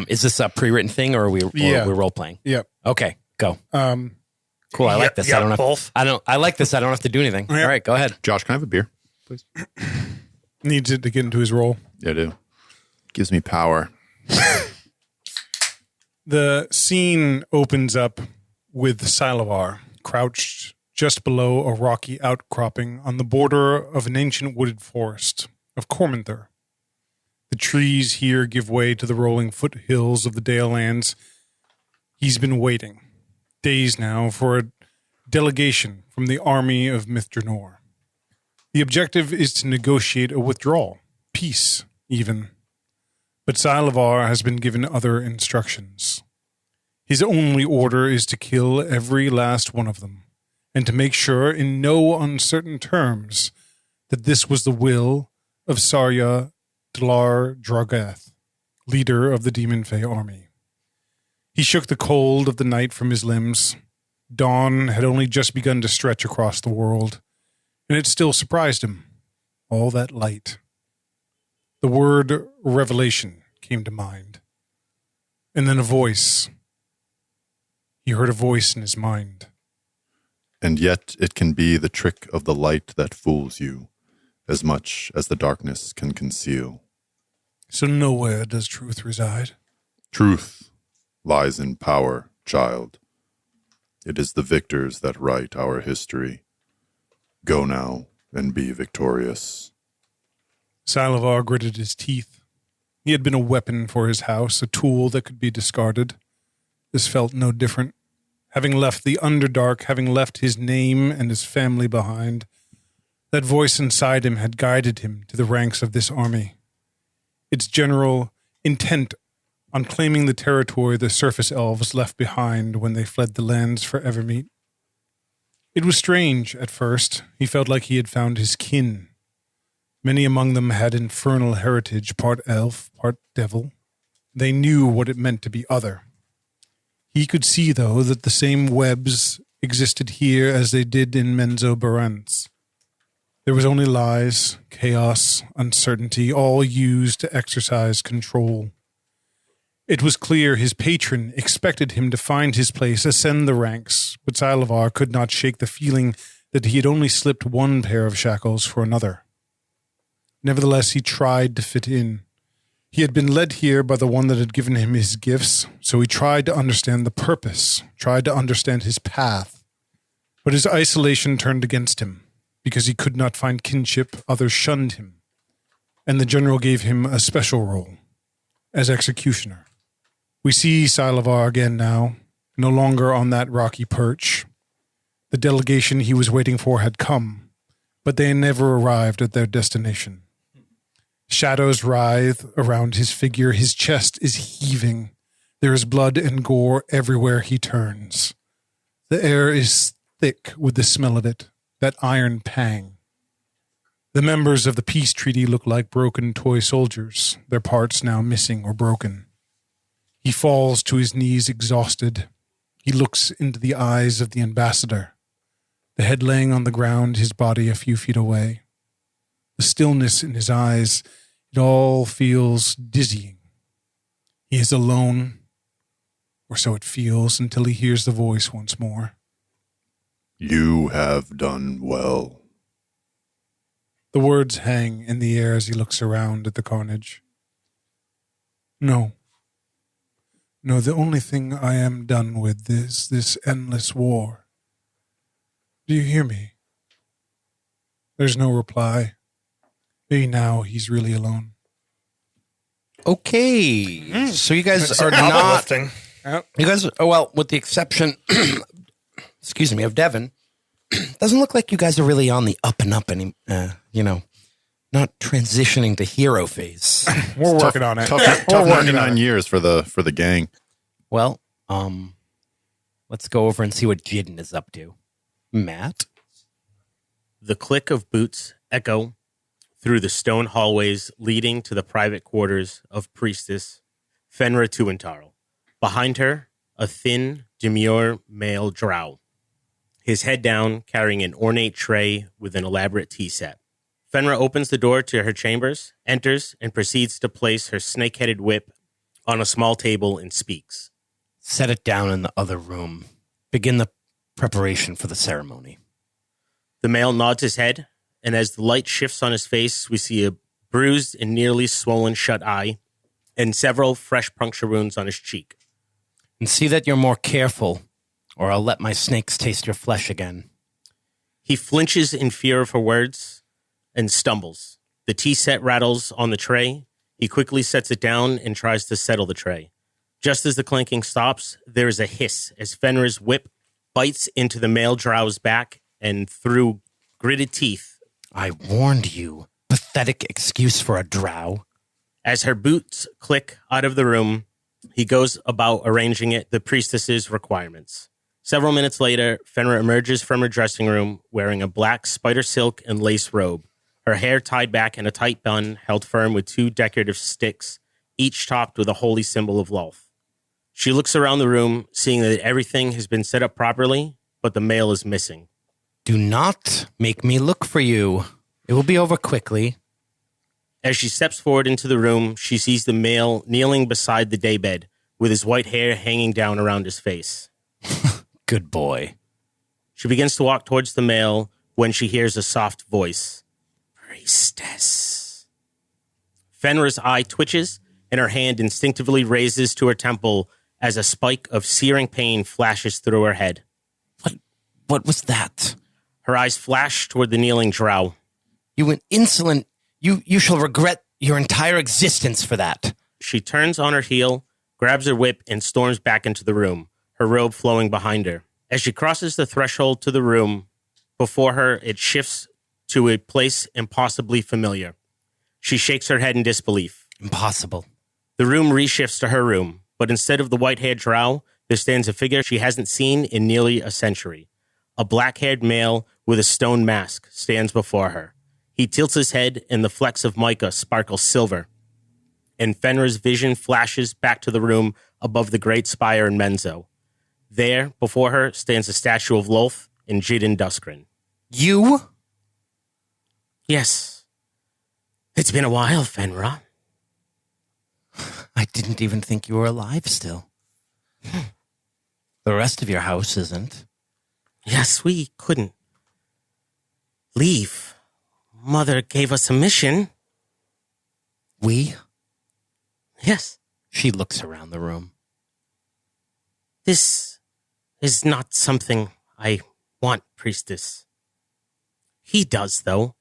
Is this a pre-written thing or are we Yeah. we're role playing? Yep. Okay, go. Cool. I like this. Yeah, I don't have, both. I like this. I don't have to do anything. Yeah. All right, go ahead. Josh, can I have a beer? Needs it to get into his role. Yeah, I do. Gives me power. The scene opens up with Silavar crouched just below a rocky outcropping on the border of an ancient wooded forest of Cormanther. The trees here give way to the rolling foothills of the Dalelands. He's been waiting, days now, for a delegation from the army of Mithranor. The objective is to negotiate a withdrawal, peace, even. But Silavar has been given other instructions. His only order is to kill every last one of them, and to make sure in no uncertain terms that this was the will of Sarya Dalar Drogath, leader of the Demon Fae army. He shook the cold of the night from his limbs. Dawn had only just begun to stretch across the world, and it still surprised him. All that light. The word revelation came to mind. And then a voice. He heard a voice in his mind. And yet it can be the trick of the light that fools you, as much as the darkness can conceal. So nowhere does truth reside. Truth lies in power, child. It is the victors that write our history. Go now and be victorious. Silavar gritted his teeth. He had been a weapon for his house, a tool that could be discarded. This felt no different. Having left the Underdark, having left his name and his family behind, that voice inside him had guided him to the ranks of this army. Its general intent on claiming the territory the surface elves left behind when they fled the lands for Evermeet. It was strange at first. He felt like he had found his kin. Many among them had infernal heritage, part elf, part devil. They knew what it meant to be other. He could see, though, that the same webs existed here as they did in Menzo Barents. There was only lies, chaos, uncertainty, all used to exercise control. It was clear his patron expected him to find his place, ascend the ranks, but Silavar could not shake the feeling that he had only slipped one pair of shackles for another. Nevertheless, he tried to fit in. He had been led here by the one that had given him his gifts, so he tried to understand the purpose, tried to understand his path. But his isolation turned against him. Because he could not find kinship, others shunned him. And the general gave him a special role, as executioner. We see Silavar again now, no longer on that rocky perch. The delegation he was waiting for had come, but they never arrived at their destination. Shadows writhe around his figure. His chest is heaving. There is blood and gore everywhere he turns. The air is thick with the smell of it, that iron pang. The members of the peace treaty look like broken toy soldiers, their parts now missing or broken. He falls to his knees exhausted. He looks into the eyes of the ambassador, the head laying on the ground, his body a few feet away. The stillness in his eyes, it all feels dizzying. He is alone, or so it feels, until he hears the voice once more. You have done well. The words hang in the air as he looks around at the carnage. No, the only thing I am done with is this endless war. Do you hear me? There's no reply. Maybe now he's really alone. Okay. So you guys are Alpha not. lifting. You guys, well, with the exception, excuse me, of Devin, doesn't look like you guys are really on the up and up not transitioning to hero phase. We're working on it. Tough 99 years for the gang. Well, let's go over and see what Jidden is up to. Matt? The click of boots echo through the stone hallways leading to the private quarters of Priestess Fenra Tuatharl. Behind her, a thin, demure male drow, his head down, carrying an ornate tray with an elaborate tea set. Fenra opens the door to her chambers, enters, and proceeds to place her snake-headed whip on a small table and speaks. Set it down in the other room. Begin the preparation for the ceremony. The male nods his head, and as the light shifts on his face, we see a bruised and nearly swollen shut eye and several fresh puncture wounds on his cheek. And see that you're more careful, or I'll let my snakes taste your flesh again. He flinches in fear of her words and stumbles. The tea set rattles on the tray. He quickly sets it down and tries to settle the tray. Just as the clanking stops, there is a hiss as Fenra's whip bites into the male drow's back, and through gritted teeth, I warned you. Pathetic excuse for a drow. as her boots click out of the room, he goes about arranging the priestess's requirements. Several minutes later, Fenra emerges from her dressing room wearing a black spider silk and lace robe, her hair tied back in a tight bun held firm with two decorative sticks, each topped with a holy symbol of Lolth. She looks around the room, seeing that everything has been set up properly, but the male is missing. Do not make me look for you. It will be over quickly. As she steps forward into the room, she sees the male kneeling beside the daybed, with his white hair hanging down around his face. Good boy. She begins to walk towards the male when she hears a soft voice. Priestess. Fenra's eye twitches, and her hand instinctively raises to her temple as a spike of searing pain flashes through her head. What was that? Her eyes flash toward the kneeling drow. You an insolent... You shall regret your entire existence for that. She turns on her heel, grabs her whip, and storms back into the room, her robe flowing behind her. As she crosses the threshold to the room, before her, it shifts to a place impossibly familiar. She shakes her head in disbelief. Impossible. The room reshifts to her room, but instead of the white-haired drow, there stands a figure she hasn't seen in nearly a century. A black-haired male with a stone mask stands before her. He tilts his head, and the flecks of mica sparkle silver. And Fenra's vision flashes back to the room above the great spire in Menzo. There, before her, stands a statue of Lolth and Jidin Duskrin. You? Yes. It's been a while, Fenra. I didn't even think you were alive still. The rest of your house isn't. Yes, we couldn't leave. Mother gave us a mission. We? Yes. She looks around the room. This is not something I want, Priestess. He does, though.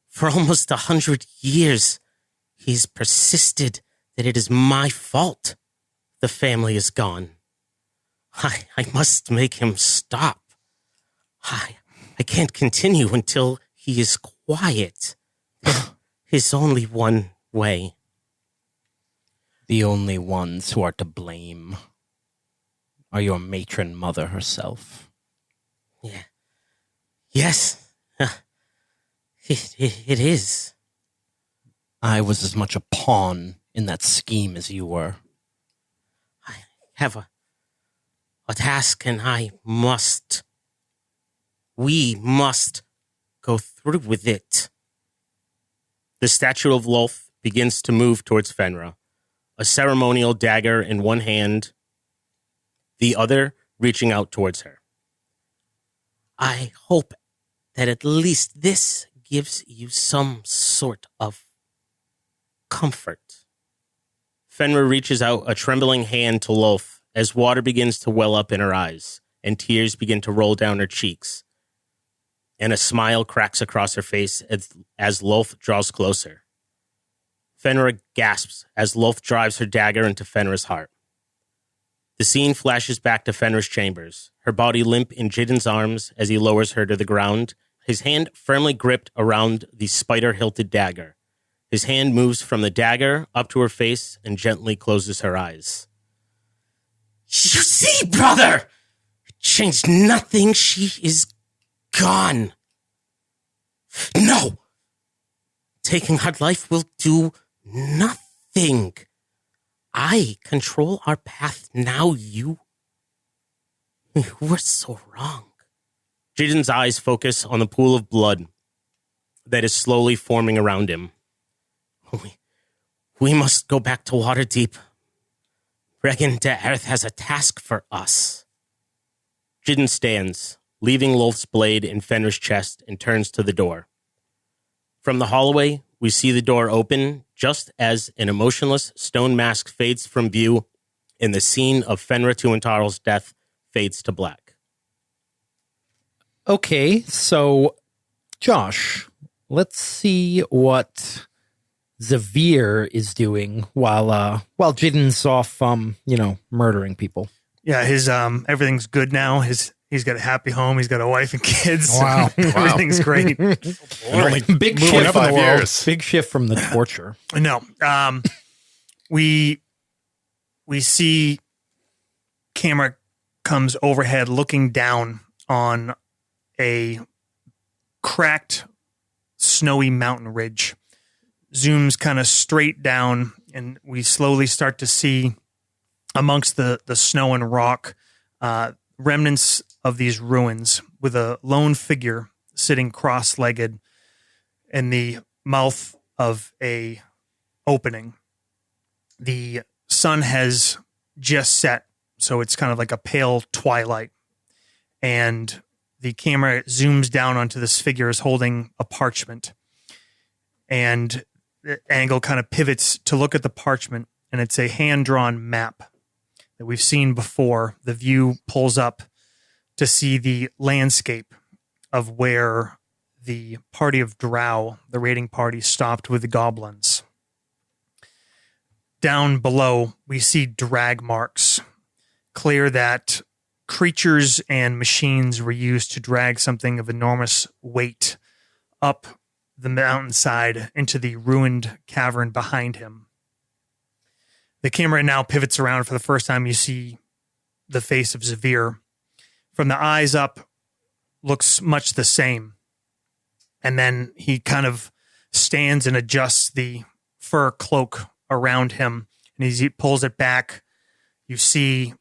For almost 100 years, he's persisted that it is my fault the family is gone. I must make him stop. I can't continue until he is quiet. There's only one way. The only ones who are to blame are your matron mother herself. Yeah. Yes. It is. I was as much a pawn in that scheme as you were. I have a task, and we must go through with it. The statue of Lolth begins to move towards Fenra, a ceremonial dagger in one hand, the other reaching out towards her. I hope that at least this gives you some sort of comfort. Fenra reaches out a trembling hand to Lolth as water begins to well up in her eyes and tears begin to roll down her cheeks. And a smile cracks across her face as Lolth draws closer. Fenra gasps as Lolth drives her dagger into Fenra's heart. The scene flashes back to Fenra's chambers, her body limp in Jidden's arms as he lowers her to the ground, his hand firmly gripped around the spider-hilted dagger. His hand moves from the dagger up to her face and gently closes her eyes. You see, brother! It changed nothing. She is gone. No! Taking her life will do nothing. I control our path now. You were so wrong. Jidden's eyes focus on the pool of blood that is slowly forming around him. We must go back to Waterdeep. Regan de Aerith has a task for us. Jidden stands, leaving Lolth's blade in Fenrir's chest, and turns to the door. From the hallway, we see the door open just as an emotionless stone mask fades from view and the scene of Fenra Tuantarl's death fades to black. Okay, so Josh, let's see what Zavir is doing while Jidden's off, murdering people. Yeah, his everything's good now. He's got a happy home. He's got a wife and kids. Wow. Everything's great. Only Big moving shift 5 years. Big shift from the torture. No, we see camera comes overhead, looking down on a cracked, snowy mountain ridge. Zooms kind of straight down, and we slowly start to see amongst the snow and rock remnants of these ruins with a lone figure sitting cross-legged in the mouth of a opening. The sun has just set, so it's kind of like a pale twilight, and the camera zooms down onto this figure as holding a parchment, and the angle kind of pivots to look at the parchment, and it's a hand-drawn map that we've seen before. The view pulls up to see the landscape of where the party of drow, the raiding party, stopped with the goblins. Down below, we see drag marks, clear that creatures and machines were used to drag something of enormous weight up the mountainside into the ruined cavern behind him. The camera now pivots around. For the first time, you see the face of Zavir. From the eyes up, looks much the same. And then he kind of stands and adjusts the fur cloak around him. And as he pulls it back, you see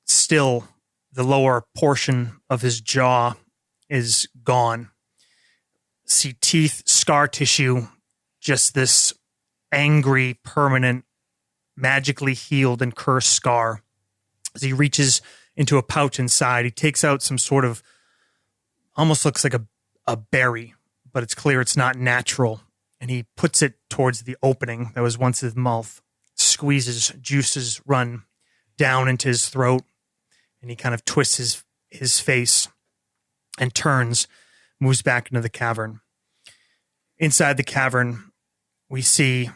still the lower portion of his jaw is gone. See teeth, scar tissue, just this angry, permanent, magically healed and cursed scar. As he reaches into a pouch inside, he takes out some sort of, almost looks like a berry, but it's clear it's not natural. And he puts it towards the opening that was once his mouth, squeezes, juices run down into his throat, and he kind of twists his face and turns, moves back into the cavern. Inside the cavern, we see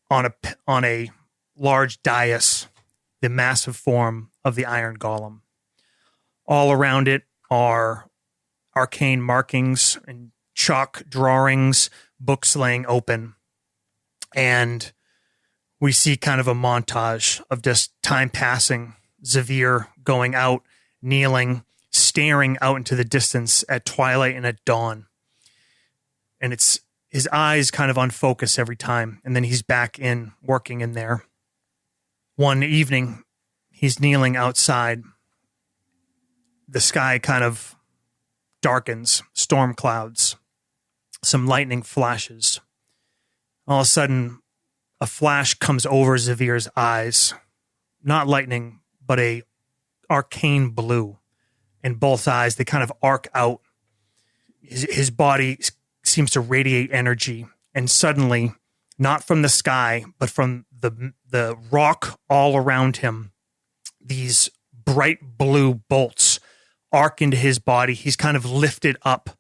on a large dais the massive form of the iron golem. All around it are arcane markings and chalk drawings, books laying open. And we see kind of a montage of just time passing, Zavir going out, kneeling, staring out into the distance at twilight and at dawn. And it's his eyes kind of on focus every time. And then he's back in, working in there. One evening, he's kneeling outside. The sky kind of darkens, storm clouds, some lightning flashes. All of a sudden, a flash comes over Zavir's eyes. Not lightning, but a arcane blue. In both eyes, they kind of arc out. His body seems to radiate energy. And suddenly, not from the sky, but from the rock all around him, these bright blue bolts arc into his body. He's kind of lifted up,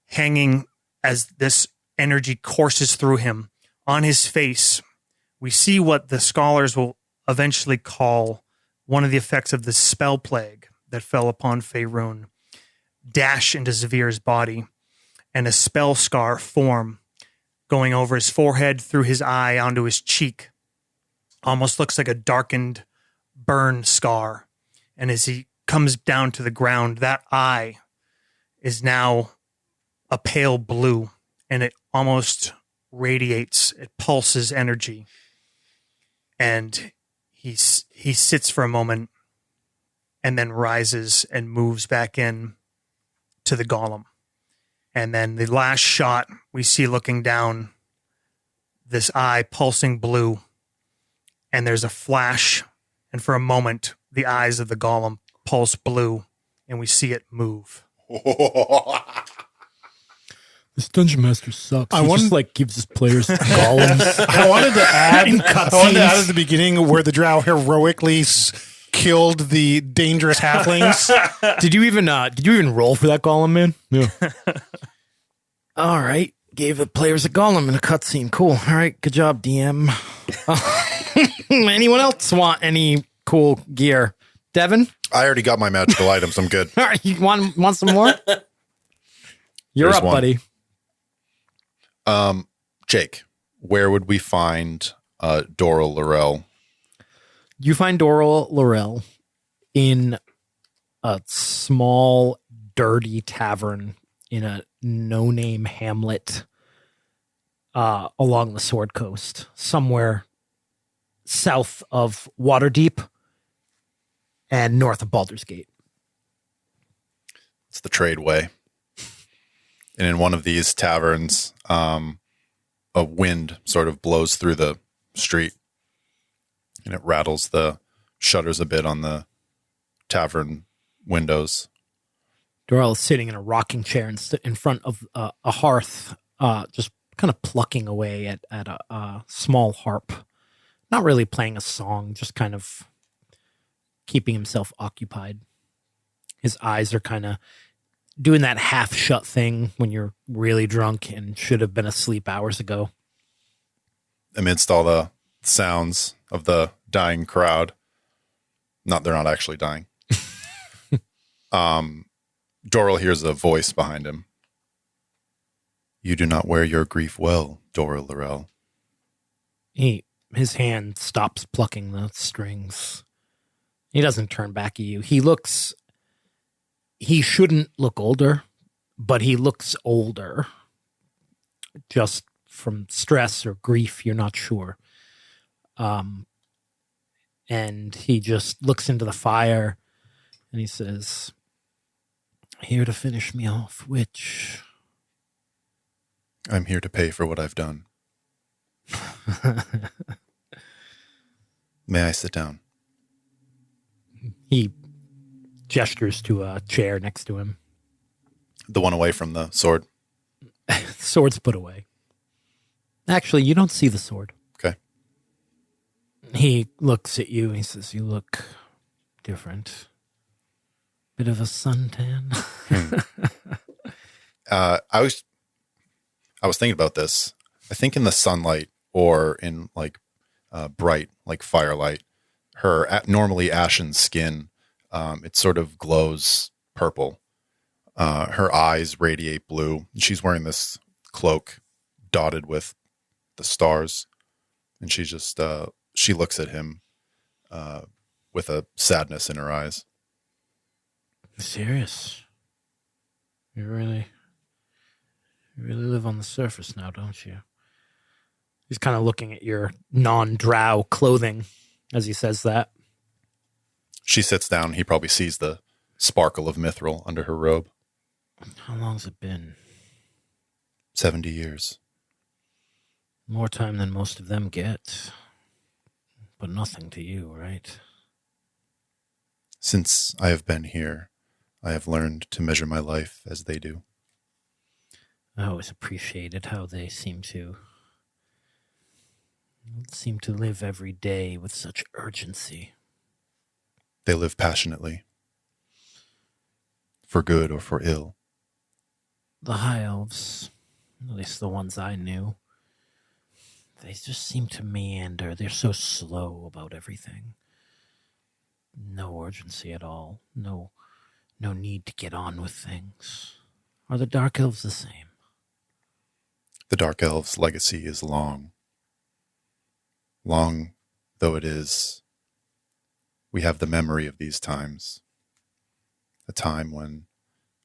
hanging as this energy courses through him on his face, we see what the scholars will eventually call one of the effects of the spell plague that fell upon Faerun dash into Zavir's body, and a spell scar form going over his forehead, through his eye, onto his cheek. Almost looks like a darkened burn scar. And as he comes down to the ground, that eye is now a pale blue, and it almost radiates, it pulses energy. And he sits for a moment and then rises and moves back in to the golem. And then the last shot we see looking down, this eye pulsing blue, and there's a flash, and for a moment the eyes of the golem pulse blue, and we see it move. This dungeon master sucks. I He want- just like gives his players golems. I wanted to add. In I wanted to add cutscenes. at the beginning where the drow heroically killed the dangerous halflings. Did you even roll for that golem, man? Yeah. All right. Gave the players a golem in a cutscene. Cool. All right. Good job, DM. Anyone else want any cool gear? Devin? I already got my magical items. I'm good. All right. You want some more? You're Here's up, one. buddy. Jake, where would we find Doral Laurel? You find Doral Laurel in a small, dirty tavern in a no-name hamlet along the Sword Coast, somewhere south of Waterdeep and north of Baldur's Gate. It's the trade way. And in one of these taverns, a wind sort of blows through the street, and it rattles the shutters a bit on the tavern windows. Doral is sitting in a rocking chair in front of a hearth, just kind of plucking away at a small harp. Not really playing a song, just kind of keeping himself occupied. His eyes are kind of doing that half shut thing when you're really drunk and should have been asleep hours ago. Amidst all the sounds of the dying crowd. They're not actually dying. Doral hears a voice behind him. You do not wear your grief well, Doral Laurel. His hand stops plucking the strings. He doesn't turn back at you. He shouldn't look older, but he looks older. Just from stress or grief, you're not sure. And he just looks into the fire and he says, "Here to finish me off, witch." I'm here to pay for what I've done. May I sit down? He gestures to a chair next to him. The one away from the sword. Sword's put away. Actually, you don't see the sword. Okay. He looks at you and he says, "You look different. Bit of a suntan." I was thinking about this. I think in the sunlight or in like bright, like firelight, her normally ashen skin, it sort of glows purple. Her eyes radiate blue. She's wearing this cloak dotted with the stars, and she just she looks at him with a sadness in her eyes. Serious? You really live on the surface now, don't you? He's kind of looking at your non-drow clothing as he says that. She sits down. He probably sees the sparkle of mithril under her robe. How long's it been? 70 years. More time than most of them get. But nothing to you, right? Since I have been here, I have learned to measure my life as they do. I always appreciated how they seem to live every day with such urgency. They live passionately, for good or for ill. The high elves, at least the ones I knew, They just seem to meander. They're so slow about everything. No urgency at all. No need to get on with things. Are the Dark Elves the same? The Dark Elves' legacy is long. Long though it is, we have the memory of these times. A time when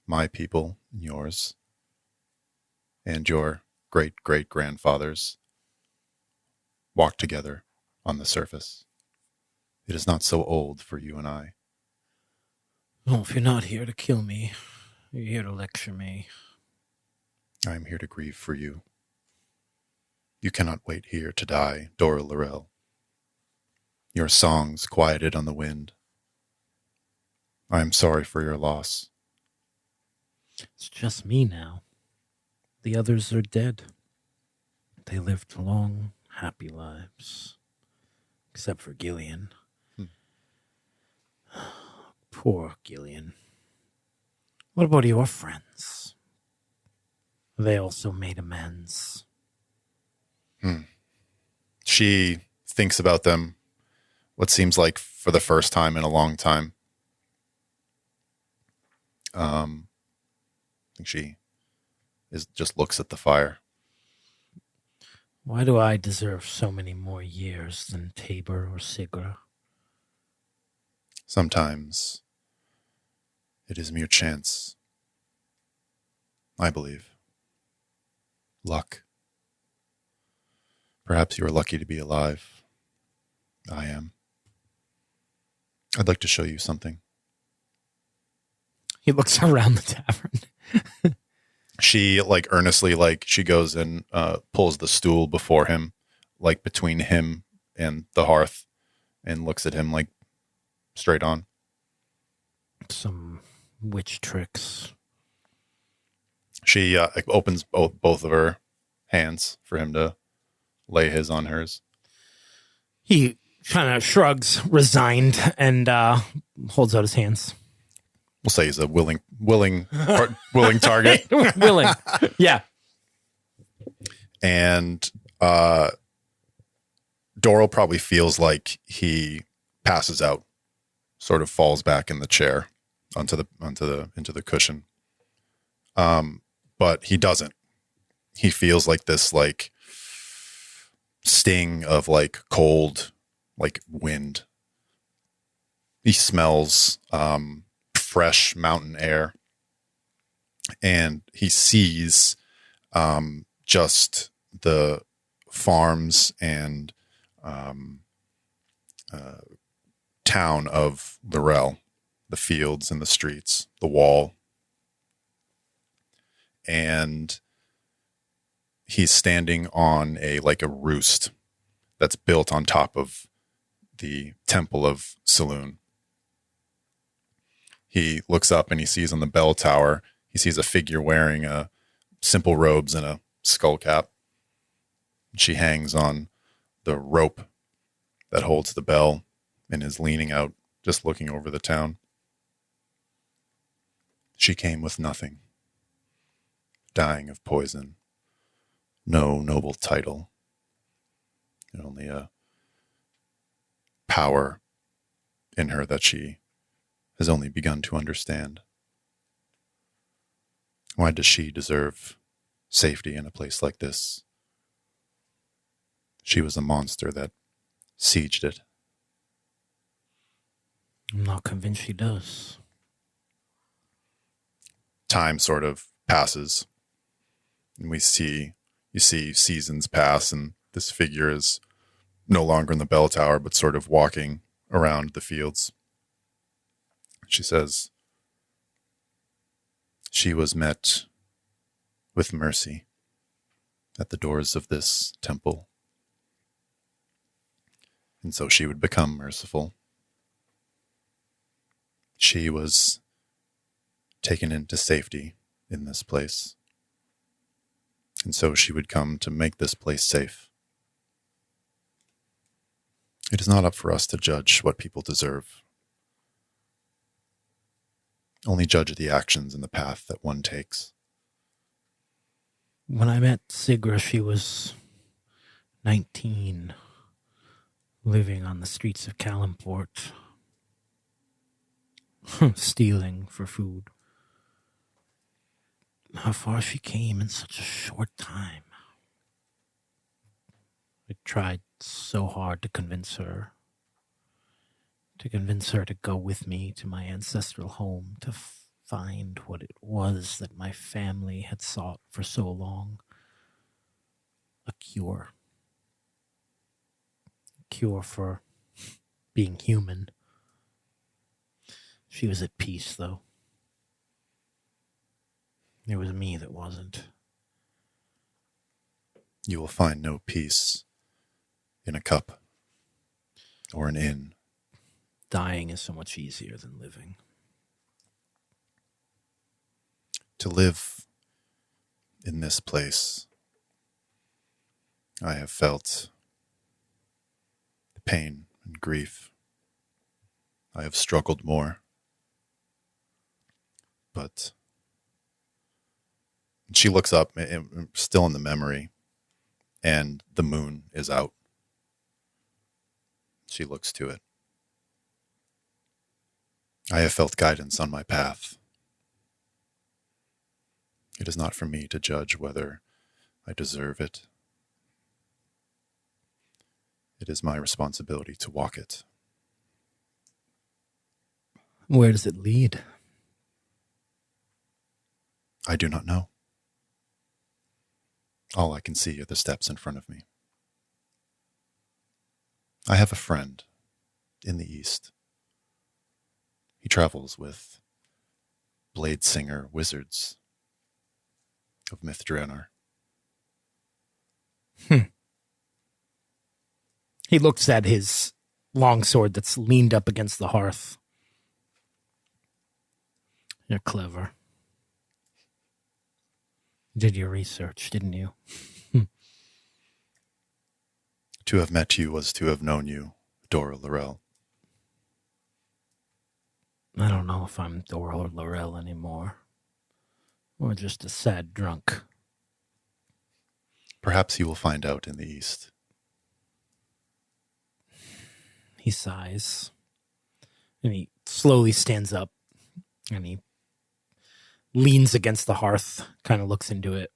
my people, and yours, and your great-great-grandfathers walked together on the surface. It is not so old for you and I. Well, if you're not here to kill me, you're here to lecture me. I am here to grieve for you. You cannot wait here to die, Dora Laurel. Your songs quieted on the wind. I am sorry for your loss. It's just me now. The others are dead. They lived long, happy lives. Except for Gillian. Poor Gillian. What about your friends? They also made amends. She thinks about them what seems like for the first time in a long time. I think she just looks at the fire. Why do I deserve so many more years than Tabor or Sigra? Sometimes it is mere chance. I believe. Luck. Perhaps you are lucky to be alive. I am. I'd like to show you something. He looks around the tavern. She earnestly, she goes and pulls the stool before him, between him and the hearth, and looks at him straight on. Some witch tricks. She opens both of her hands for him to lay his on hers. He kind of shrugs, resigned, and holds out his hands. We'll say he's a willing target. Willing. Yeah. And Doral probably feels like he passes out, sort of falls back in the chair into the cushion. But he doesn't. He feels like this sting of cold wind. He smells fresh mountain air, and he sees just the farms and town of Laurel, the fields and the streets, the wall. And he's standing on a roost that's built on top of the Temple of Saloon. He looks up and he sees on the bell tower, he sees a figure wearing simple robes and a skull cap. She hangs on the rope that holds the bell and is leaning out, just looking over the town. She came with nothing, dying of poison, no noble title, and only a power in her that she has only begun to understand. Why does she deserve safety in a place like this? She was a monster that sieged it. I'm not convinced she does. Time sort of passes, and you see seasons pass, and this figure is no longer in the bell tower, but sort of walking around the fields. She says, she was met with mercy at the doors of this temple, and so she would become merciful. She was taken into safety in this place, and so she would come to make this place safe. It is not up for us to judge what people deserve. Only judge the actions and the path that one takes. When I met Sigra, she was 19, living on the streets of Kalimport, stealing for food. How far she came in such a short time. I tried so hard to convince her to go with me to my ancestral home, to find what it was that my family had sought for so long. A cure. A cure for being human. She was at peace, though. It was me that wasn't. You will find no peace in a cup or an inn. Dying is so much easier than living. To live in this place, I have felt the pain and grief. I have struggled more. But she looks up, still in the memory, and the moon is out. She looks to it. I have felt guidance on my path. It is not for me to judge whether I deserve it. It is my responsibility to walk it. Where does it lead? I do not know. All I can see are the steps in front of me. I have a friend in the East. He travels with blade singer wizards of Myth Draenor. He looks at his longsword that's leaned up against the hearth. You're clever. You did your research, didn't you? To have met you was to have known you, Dora Laurel. I don't know if I'm Dora Laurel anymore. Or just a sad drunk. Perhaps you will find out in the East. He sighs. And he slowly stands up. And he leans against the hearth, kind of looks into it.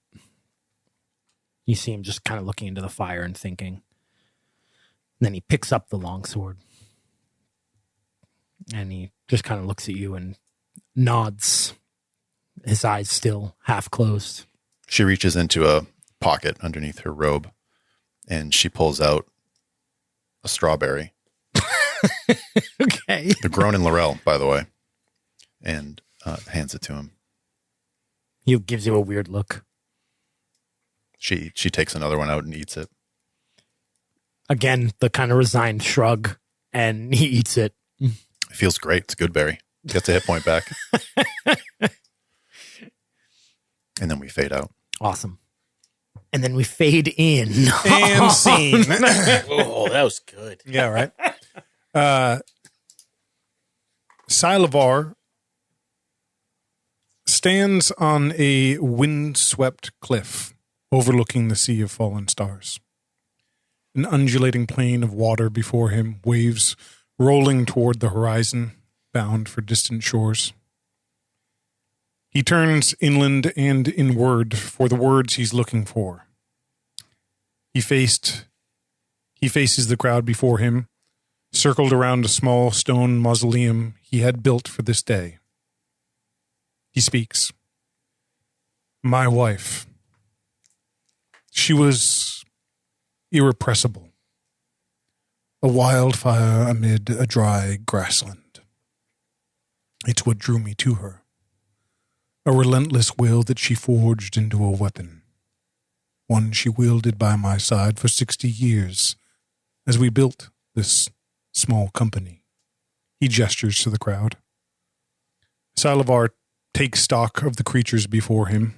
You see him just kind of looking into the fire and thinking. And then he picks up the longsword. And he just kind of looks at you and nods. His eyes still half closed. She reaches into a pocket underneath her robe, and she pulls out a strawberry. Okay. They're grown in Laurel, by the way, and hands it to him. He gives you a weird look. She takes another one out and eats it. Again, the kind of resigned shrug, and he eats it. It feels great. It's a good berry. Gets a hit point back. And then we fade out. Awesome. And then we fade in. And scene. Oh, that was good. Yeah, right. Silavar stands on a windswept cliff overlooking the sea of fallen stars. An undulating plain of water before him, waves rolling toward the horizon, bound for distant shores. He turns inland and inward for the words he's looking for. He faces the crowd before him, circled around a small stone mausoleum he had built for this day. He speaks. My wife. She was irrepressible. A wildfire amid a dry grassland. It's what drew me to her. A relentless will that she forged into a weapon. One she wielded by my side for 60 years as we built this small company. He gestures to the crowd. Silavar takes stock of the creatures before him,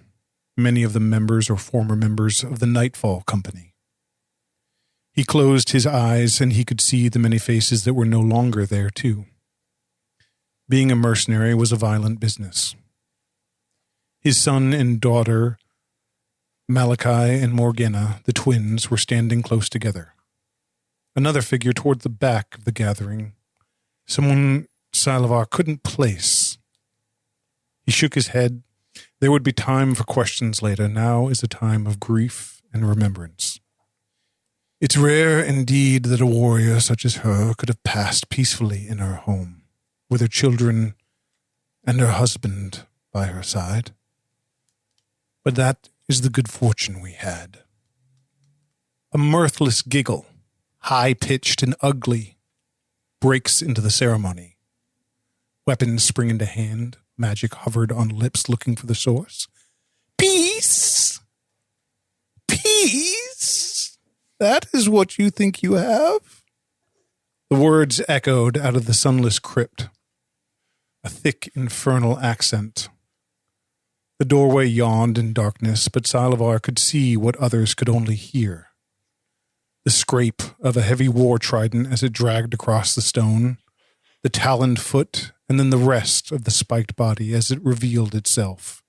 many of them members or former members of the Nightfall Company. He closed his eyes and he could see the many faces that were no longer there too. Being a mercenary was a violent business. His son and daughter Malachi and Morgana, the twins, were standing close together. Another figure toward the back of the gathering, someone Salivar couldn't place. He shook his head. There would be time for questions later. Now is a time of grief and remembrance. It's rare indeed that a warrior such as her could have passed peacefully in her home, with her children and her husband by her side. But that is the good fortune we had. A mirthless giggle, high-pitched and ugly, breaks into the ceremony. Weapons spring into hand. Magic hovered on lips looking for the source. Peace! Peace! That is what you think you have? The words echoed out of the sunless crypt. A thick, infernal accent. The doorway yawned in darkness, but Salivar could see what others could only hear. The scrape of a heavy war trident as it dragged across the stone, the taloned foot, and then the rest of the spiked body as it revealed itself.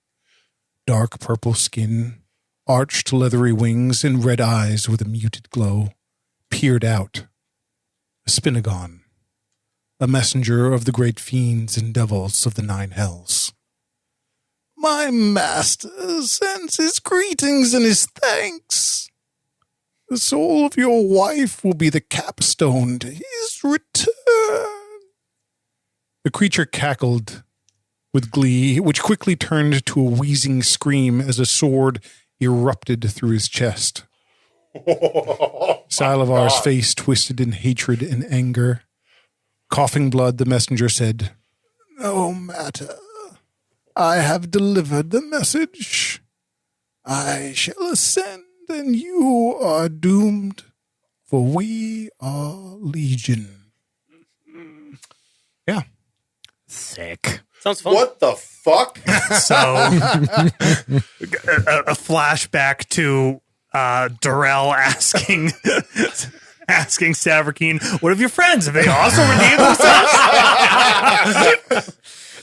Dark purple skin, arched leathery wings, and red eyes with a muted glow, peered out. A Spinagon, a messenger of the great fiends and devils of the nine hells. My master sends his greetings and his thanks. The soul of your wife will be the capstone to his return. The creature cackled with glee, which quickly turned to a wheezing scream as a sword erupted through his chest. Salivar's face twisted in hatred and anger. Coughing blood, the messenger said, No matter. I have delivered the message. I shall ascend, and you are doomed, for we are legion. Yeah. Sick. Sounds fun. What the fuck? So, a flashback to Darrell asking Savarkeen, what of your friends? Have they also redeemed themselves?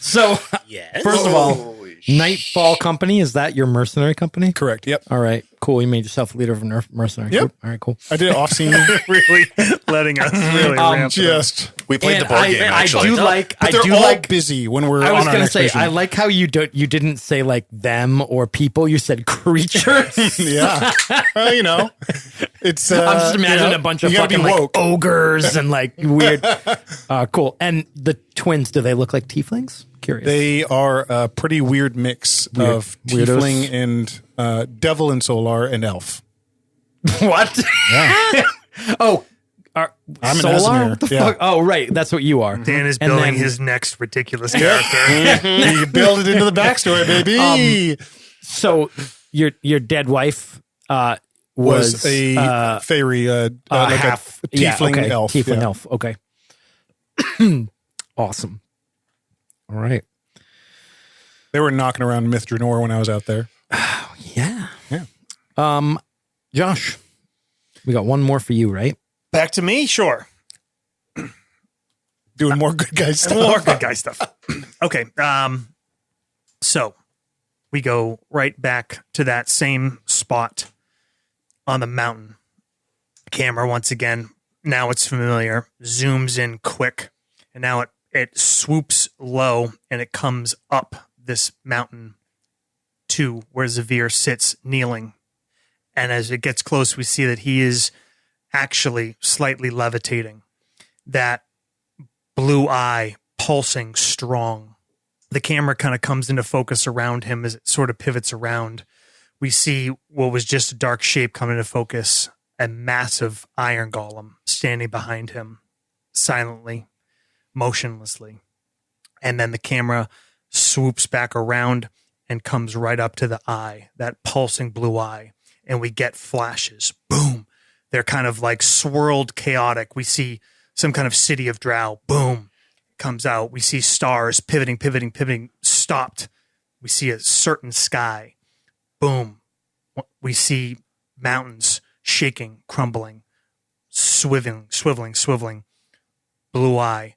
So, Yes. first of all, Holy shit. Nightfall Company, is that your mercenary company? Correct, yep. All right, cool. You made yourself leader of a mercenary Yep. group. All right, cool. I did it off-scene. Really letting us really ramp it up. Just... We played And the board game, actually. I do like. But I they're do all like. busy when we're I was on our gonna next say, mission. I like how you didn't say like them or people. You said creatures. Yeah. Well, you know, it's... I'm just imagining a bunch of you gotta fucking be like woke. ogres and like weird. Cool. And the twins, do they look like tieflings? Curious. They are a pretty weird mix of weirdos. tiefling and devil and solar and elf. What? Yeah. Oh, I'm an Solar? Asimir, What the yeah. fuck? Oh, right. That's what you are. Dan is And building then- his next ridiculous character. You build it into the backstory, baby. So your dead wife Was a fairy, like half a tiefling okay. elf. Tiefling yeah. elf. Okay. Awesome. All right. They were knocking around Mithranor when I was out there. Yeah. Yeah. Josh, we got one more for you, right? Back to me? Sure. Doing more good guy stuff. More good guy stuff. Okay. So we go right back to that same spot on the mountain. Camera, once again, now it's familiar, zooms in quick, and now it swoops low and it comes up this mountain to where Zavir sits kneeling. And as it gets close, we see that he is actually slightly levitating. That blue eye pulsing strong. The camera kind of comes into focus around him as it sort of pivots around. We see what was just a dark shape come into focus, a massive iron golem standing behind him, silently, motionlessly. And then the camera swoops back around and comes right up to the eye, that pulsing blue eye. And we get flashes. Boom. They're kind of like swirled chaotic. We see some kind of city of drow. Boom. Comes out. We see stars pivoting, stopped. We see a certain sky. Boom. We see mountains shaking, crumbling, swiveling. Blue eye.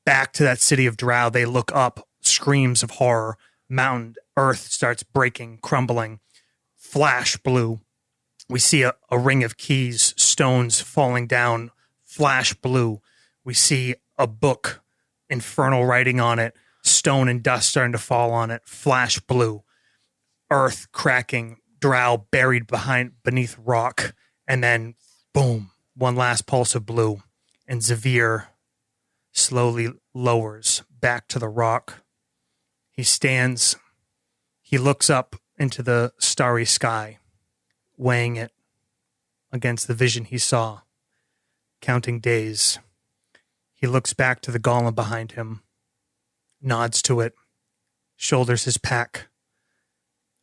Back to that city of drow. They look up, screams of horror. Mountain, earth starts breaking, crumbling. flash blue. We see a ring of keys, stones falling down, flash blue. We see a book, infernal writing on it, stone and dust starting to fall on it, flash blue. Earth cracking, drow buried beneath rock, and then boom, one last pulse of blue, and Xavier slowly lowers back to the rock. He stands, he looks up into the starry sky, weighing it against the vision he saw, counting days. He looks back to the golem behind him, nods to it, shoulders his pack,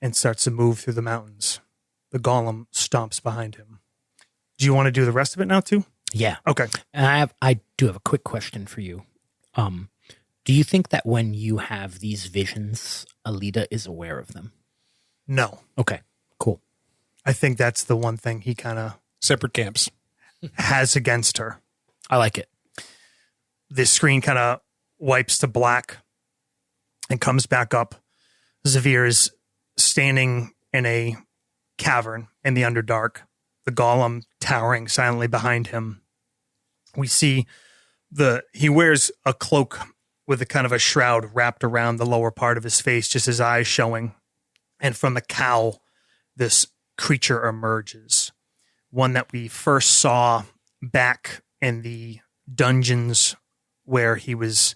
and starts to move through the mountains. The golem stomps behind him. Do you want to do the rest of it now too? Yeah. Okay. And I do have a quick question for you. Do you think that when you have these visions, Alita is aware of them? No. Okay, cool. I think that's the one thing he kind of Separate camps. has against her. I like it. The screen kind of wipes to black and comes back up. Xavier is standing in a cavern in the Underdark, the golem towering silently behind him. We see he wears a cloak with a kind of a shroud wrapped around the lower part of his face, just his eyes showing. And from the cowl, this creature emerges. One that we first saw back in the dungeons where he was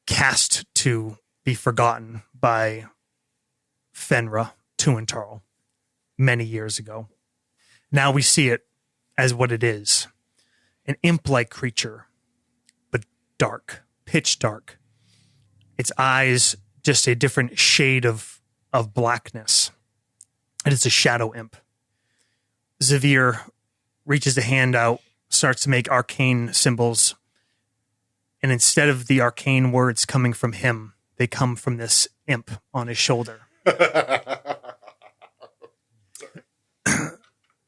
cast to be forgotten by Fenra Tuantarl many years ago. Now we see it as what it is. An imp-like creature, but dark, pitch dark. Its eyes just a different shade of blackness. And it's a shadow imp. Xavier reaches a hand out, starts to make arcane symbols. And instead of the arcane words coming from him, they come from this imp on his shoulder.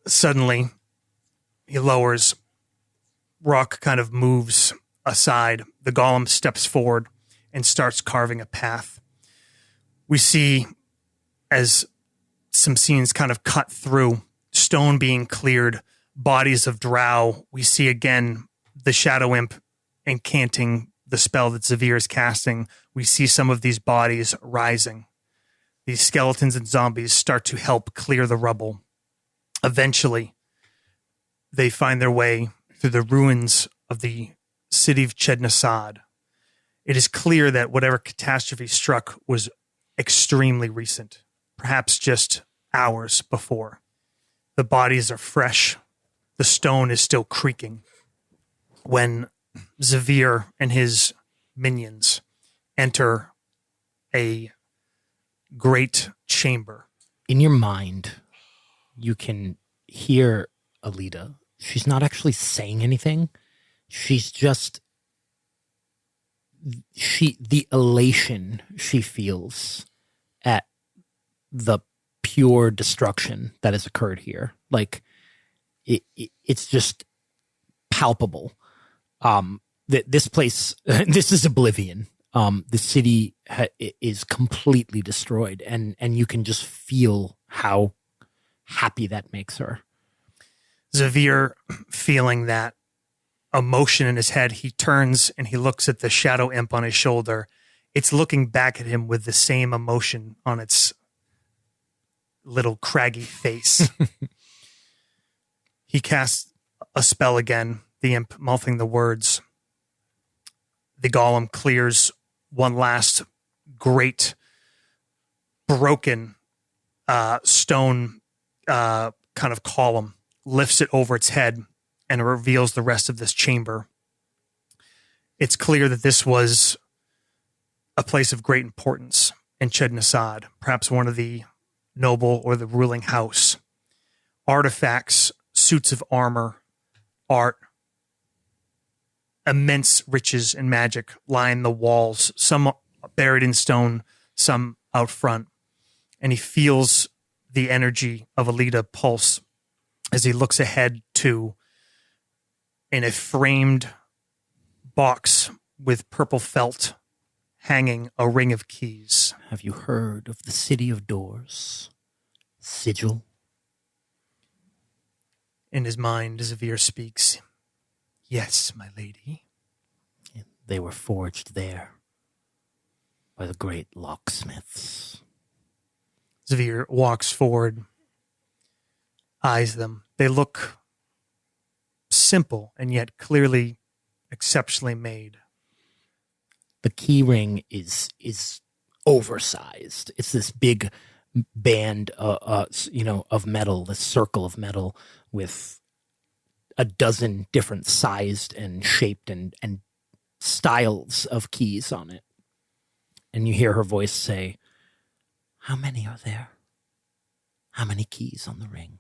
Suddenly, he lowers. Rock kind of moves aside. The golem steps forward and starts carving a path. We see, as some scenes kind of cut through, stone being cleared, bodies of drow. We see again the shadow imp incanting the spell that Xavier is casting. We see some of these bodies rising. These skeletons and zombies start to help clear the rubble. Eventually, they find their way through the ruins of the city of Chednasad. It is clear that whatever catastrophe struck was extremely recent, perhaps just hours before. The bodies are fresh. The stone is still creaking. When Xavier and his minions enter a great chamber. In your mind, you can hear Alita. She's not actually saying anything. She's just the elation she feels at the pure destruction that has occurred here. Like it's just palpable. This place, this is oblivion. The city is completely destroyed, and you can just feel how happy that makes her. Xavier, feeling that emotion in his head, he turns and he looks at the shadow imp on his shoulder. It's looking back at him with the same emotion on its little craggy face. He casts a spell again, the imp mouthing the words. The golem clears one last great broken stone kind of column, lifts it over its head, and reveals the rest of this chamber. It's clear that this was a place of great importance in Chednasad, perhaps one of the noble or the ruling house. Artifacts, suits of armor, art, immense riches and magic line the walls, some buried in stone, some out front. And he feels the energy of Alita pulse as he looks ahead to, in a framed box with purple felt, hanging a ring of keys. Have you heard of the City of Doors? sigil? In his mind, Zavir speaks. Yes, my lady. They were forged there by the great locksmiths. Zavir walks forward, eyes them. They look simple and yet clearly exceptionally made. The key ring is oversized. It's this big band, of metal, this circle of metal with a dozen different sized and shaped and styles of keys on it. And you hear her voice say, "How many are there? How many keys on the ring?"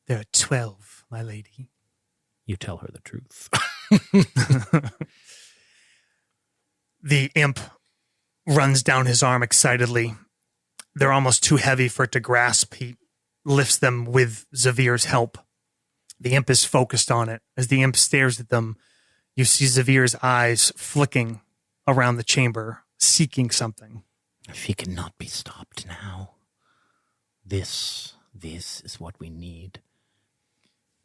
There are 12, my lady. You tell her the truth. The imp runs down his arm excitedly. They're almost too heavy for it to grasp. He lifts them with Zavir's help. The imp is focused on it. As the imp stares at them, you see Zavir's eyes flicking around the chamber, seeking something. She cannot be stopped now. This is what we need.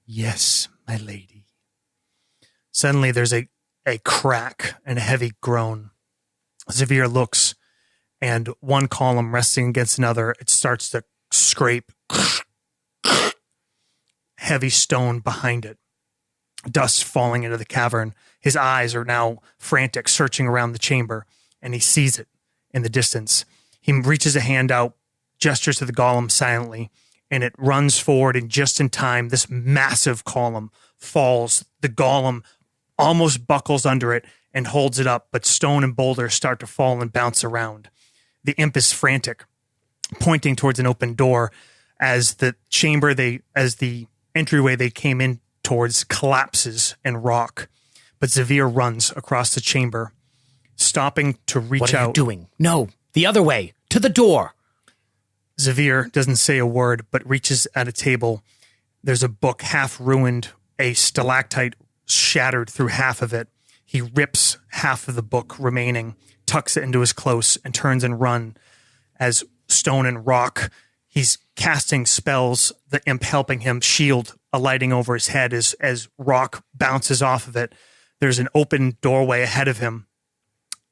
Yes, my lady. Suddenly there's a crack and a heavy groan. Zavir looks, and one column resting against another, it starts to scrape. Heavy stone behind it. Dust falling into the cavern. His eyes are now frantic, searching around the chamber, and he sees it in the distance. He reaches a hand out, gestures to the golem silently, and it runs forward, and just in time, this massive column falls. The golem almost buckles under it and holds it up, but stone and boulders start to fall and bounce around. The imp is frantic, pointing towards an open door as the entryway they came in towards collapses and rock. But Zavir runs across the chamber, stopping to reach What are out. you doing? No, the other way, to the door. Zavir doesn't say a word, but reaches at a table. There's a book half ruined, a stalactite shattered through half of it. He rips half of the book remaining, tucks it into his close, and turns and run as stone and rock. He's casting spells, the imp helping him, shield alighting over his head as rock bounces off of it. There's an open doorway ahead of him,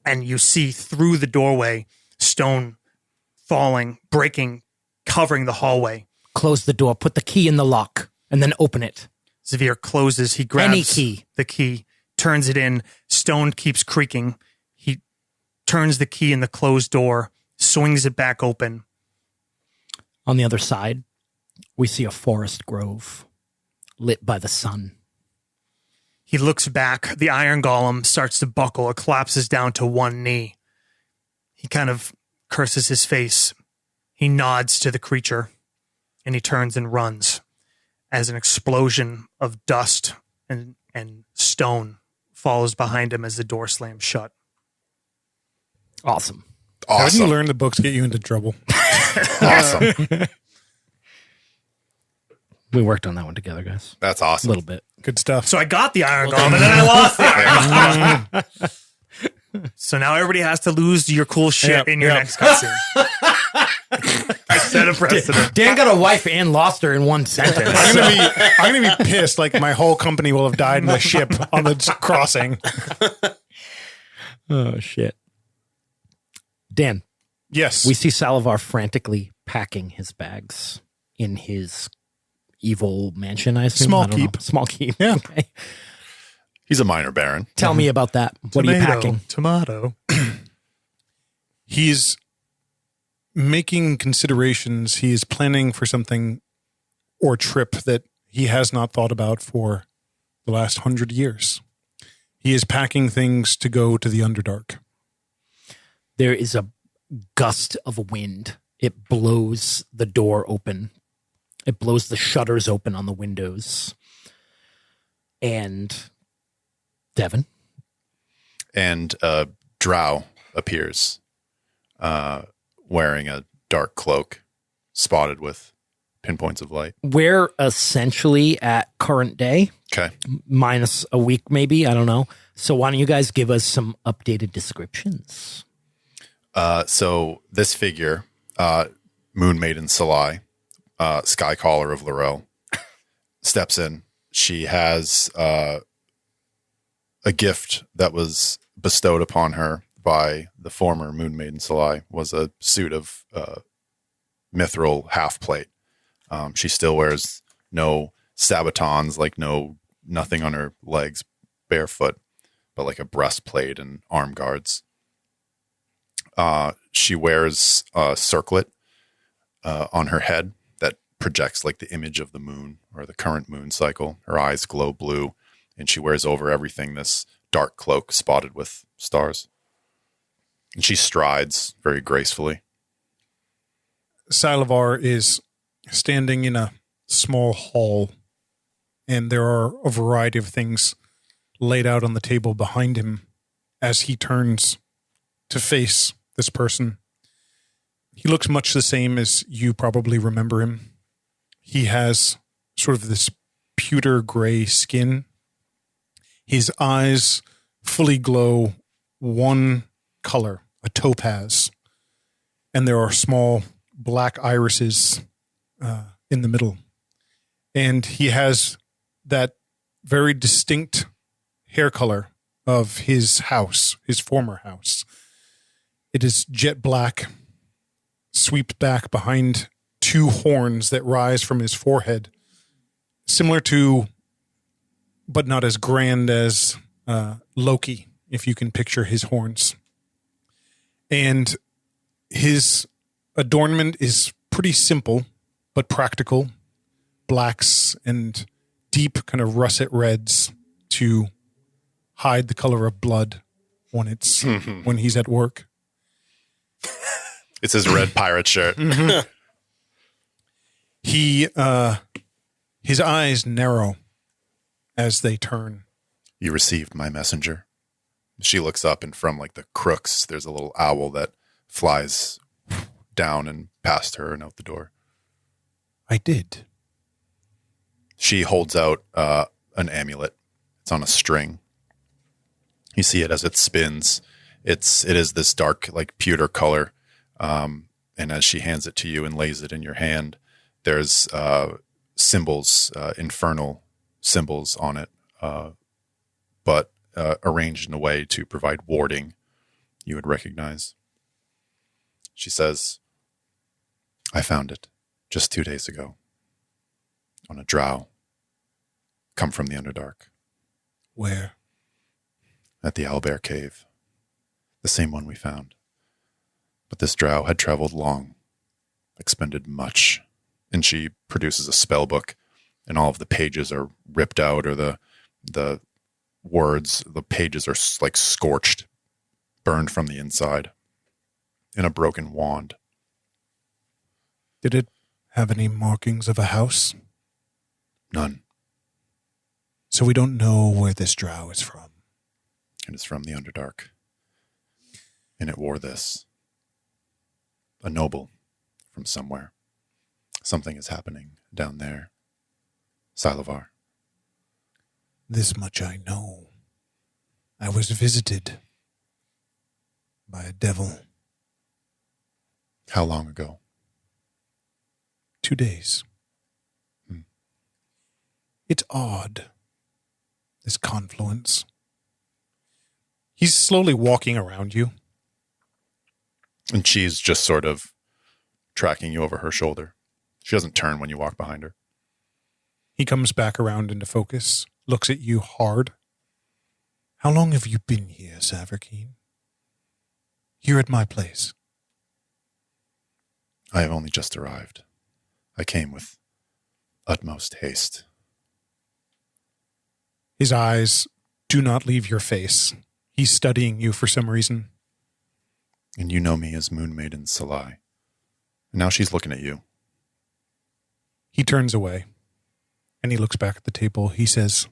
and you see through the doorway stone falling, breaking, covering the hallway. Close the door, put the key in the lock, and then open it. Zavir closes. He grabs Any key. the key, turns it in. Stone keeps creaking. He turns the key in the closed door, swings it back open. On the other side, we see a forest grove lit by the sun. He looks back. The iron golem starts to buckle. It collapses down to one knee. He kind of curses his face. He nods to the creature, and he turns and runs as an explosion of dust and stone follows behind him as the door slams shut. Awesome. How did you Awesome. learn that books get you into trouble? Awesome. We worked on that one together, guys. That's A awesome. little bit. Good stuff. So I got the iron golem, and then I lost the iron golem. So now everybody has to lose your cool shit Yep, in your yep. next cutscene. I set a precedent. Dan got a wife and lost her in one sentence. I'm gonna be pissed. Like my whole company will have died in the ship on the crossing. Oh, shit. Dan, Yes. we see Salivar frantically packing his bags in his evil mansion, I assume. Small I don't know. keep. Small keep. Yeah. Okay. He's a minor baron. Tell me about that. What are you packing? Tomato. He's making considerations. He is planning for something or trip that he has not thought about for the last 100 years. He is packing things to go to the Underdark. There is a gust of wind. It blows the door open. It blows the shutters open on the windows. And Devin, And drow appears wearing a dark cloak spotted with pinpoints of light. we're essentially at current day, Okay. minus a week maybe. I don't know. So why don't you guys give us some updated descriptions? So this figure, Moon Maiden Salai, Sky Caller of Laurel, steps in. She has a gift that was bestowed upon her by the former Moon Maiden Salai, was a suit of mithril half plate. She still wears no sabatons, like nothing on her legs, barefoot, but like a breastplate and arm guards. She wears a circlet on her head that projects like the image of the moon or the current moon cycle. Her eyes glow blue, and she wears over everything this dark cloak spotted with stars. And she strides very gracefully. Salivar is standing in a small hall, and there are a variety of things laid out on the table behind him as he turns to face this person. He looks much the same as you probably remember him. He has sort of this pewter gray skin. His eyes fully glow one color, a topaz, and there are small black irises in the middle. And he has that very distinct hair color of his house, his former house. It is jet black, swept back behind two horns that rise from his forehead, similar to, but not as grand as Loki, if you can picture his horns. And his adornment is pretty simple, but practical. Blacks and deep kind of russet reds to hide the color of blood when it's when he's at work. It's his red pirate shirt. He his eyes narrow as they turn. You received my messenger. She looks up, and from like the crooks, there's a little owl that flies down and past her and out the door. I did. She holds out an amulet. It's on a string. You see it as it spins. It is this dark, like pewter color. And as she hands it to you and lays it in your hand, there's symbols, infernal symbols on it, but arranged in a way to provide warding you would recognize. She says, I found it just 2 days ago on a drow come from the Underdark. Where? At the Owlbear Cave. The same one we found. But this drow had traveled long, expended much, and she produces a spell book, and all of the pages are ripped out, or the words, the pages are like scorched, burned from the inside, in a broken wand. Did it have any markings of a house? None. So we don't know where this drow is from. It is from the Underdark. And it wore this. A noble from somewhere. Something is happening down there. Salivar. This much I know. I was visited by a devil. How long ago? 2 days. It's odd, this confluence. He's slowly walking around you. And she's just sort of tracking you over her shoulder. She doesn't turn when you walk behind her. He comes back around into focus, looks at you hard. How long have you been here, Savarkeen? Here at my place. I have only just arrived. I came with utmost haste. His eyes do not leave your face. He's studying you for some reason. And you know me as Moon Maiden Salai. And now she's looking at you. He turns away, and he looks back at the table. He says,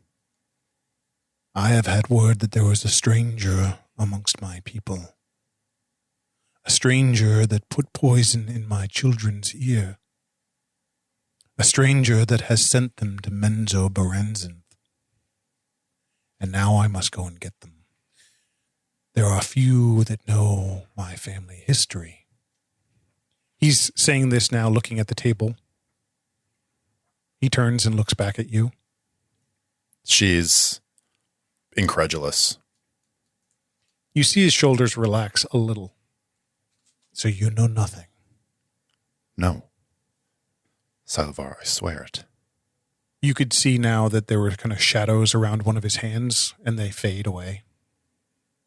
I have had word that there was a stranger amongst my people. A stranger that put poison in my children's ear. A stranger that has sent them to Menzo Baranzinth. And now I must go and get them. There are few that know my family history. He's saying this now, looking at the table. He turns and looks back at you. She's incredulous. You see his shoulders relax a little. So you know nothing. No. Salvar, I swear it. You could see now that there were kind of shadows around one of his hands, and they fade away.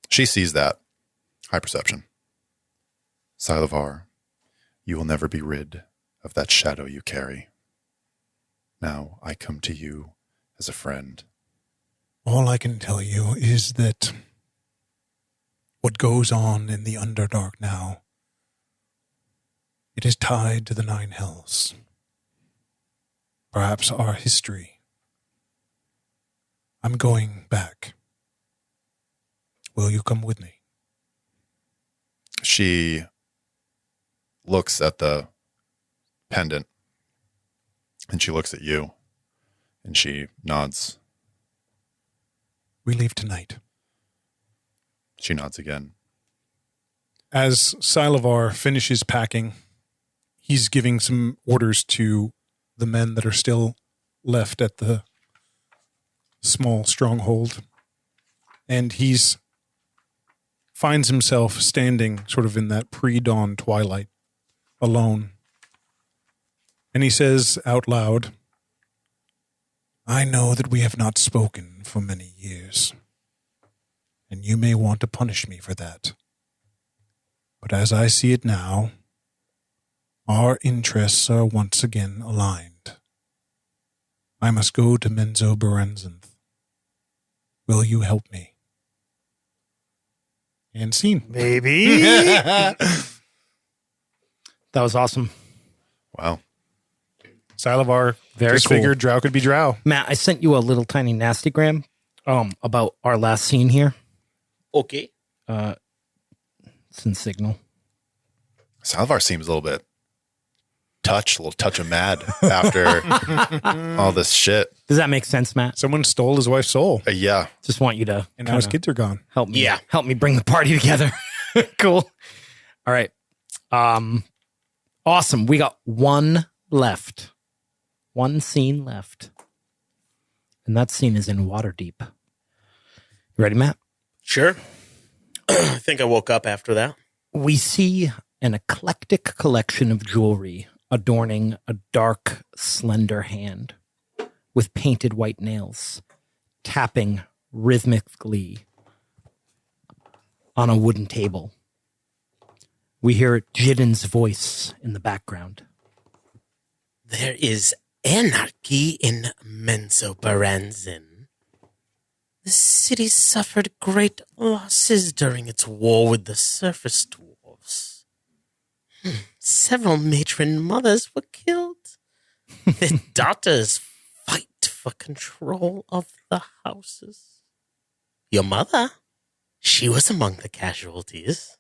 She sees that. High perception. Salvar, you will never be rid of that shadow you carry. Now I come to you as a friend. All I can tell you is that what goes on in the Underdark now, it is tied to the Nine Hells. Perhaps our history. I'm going back. Will you come with me? She looks at the pendant, and she looks at you, and she nods. We leave tonight. She nods again. As Silavar finishes packing, he's giving some orders to the men that are still left at the small stronghold. And he's finds himself standing sort of in that pre-dawn twilight, alone. And he says out loud, I know that we have not spoken for many years, and you may want to punish me for that. But as I see it now, our interests are once again aligned. I must go to Menzo Berenzanth. Will you help me? And scene. Maybe. That was awesome. Wow. Silavar Very just cool. figured drow could be drow. Matt, I sent you a little tiny Nastygram about our last scene here. Okay. It's in Signal. Salvar seems a little bit a little touch of mad after all this shit. Does that make sense, Matt? Someone stole his wife's soul, Yeah. Just want you to and now his kinda kids are gone. help me. Yeah. Help me bring the party together. Cool. All right. Awesome. We got one left. One scene left. And that scene is in Waterdeep. You ready, Matt? Sure. I think I woke up after that. We see an eclectic collection of jewelry adorning a dark, slender hand with painted white nails, tapping rhythmically on a wooden table. We hear Jidden's voice in the background. There is anarchy in Menzo Berenzin. The city suffered great losses during its war with the surface dwarves. Several matron mothers were killed. Their daughters fight for control of the houses. Your mother, she was among the casualties.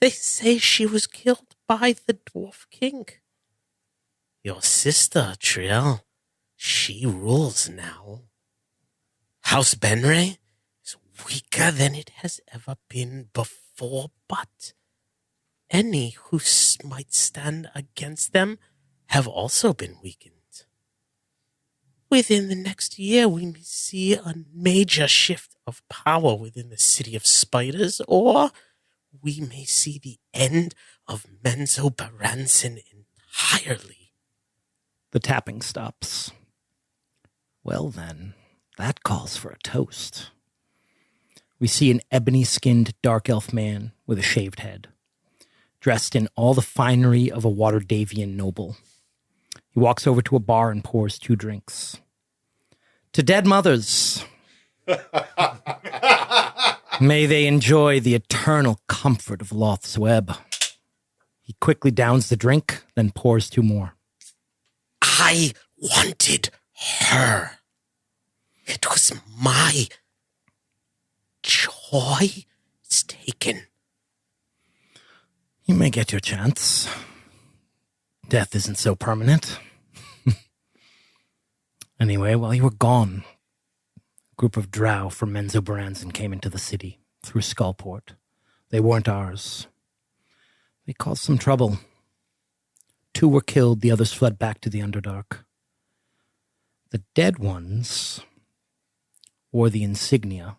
They say she was killed by the dwarf king. Your sister, Triel, she rules now. House Benray is weaker than it has ever been before, but any who might stand against them have also been weakened. Within the next year, we may see a major shift of power within the city of spiders, or we may see the end of Menzo Berenzin entirely. The tapping stops. Well then, that calls for a toast. We see an ebony-skinned dark elf man with a shaved head, dressed in all the finery of a Waterdavian noble. He walks over to a bar and pours 2 drinks. To dead mothers, may they enjoy the eternal comfort of Loth's web. He quickly downs the drink, then pours 2 more. I wanted her. It was my joy. It's taken. You may get your chance. Death isn't so permanent. Anyway, while you were gone, a group of drow from Menzo Berenzin came into the city through Skullport. They weren't ours. They caused some trouble. 2 were killed, the others fled back to the Underdark. The dead ones wore the insignia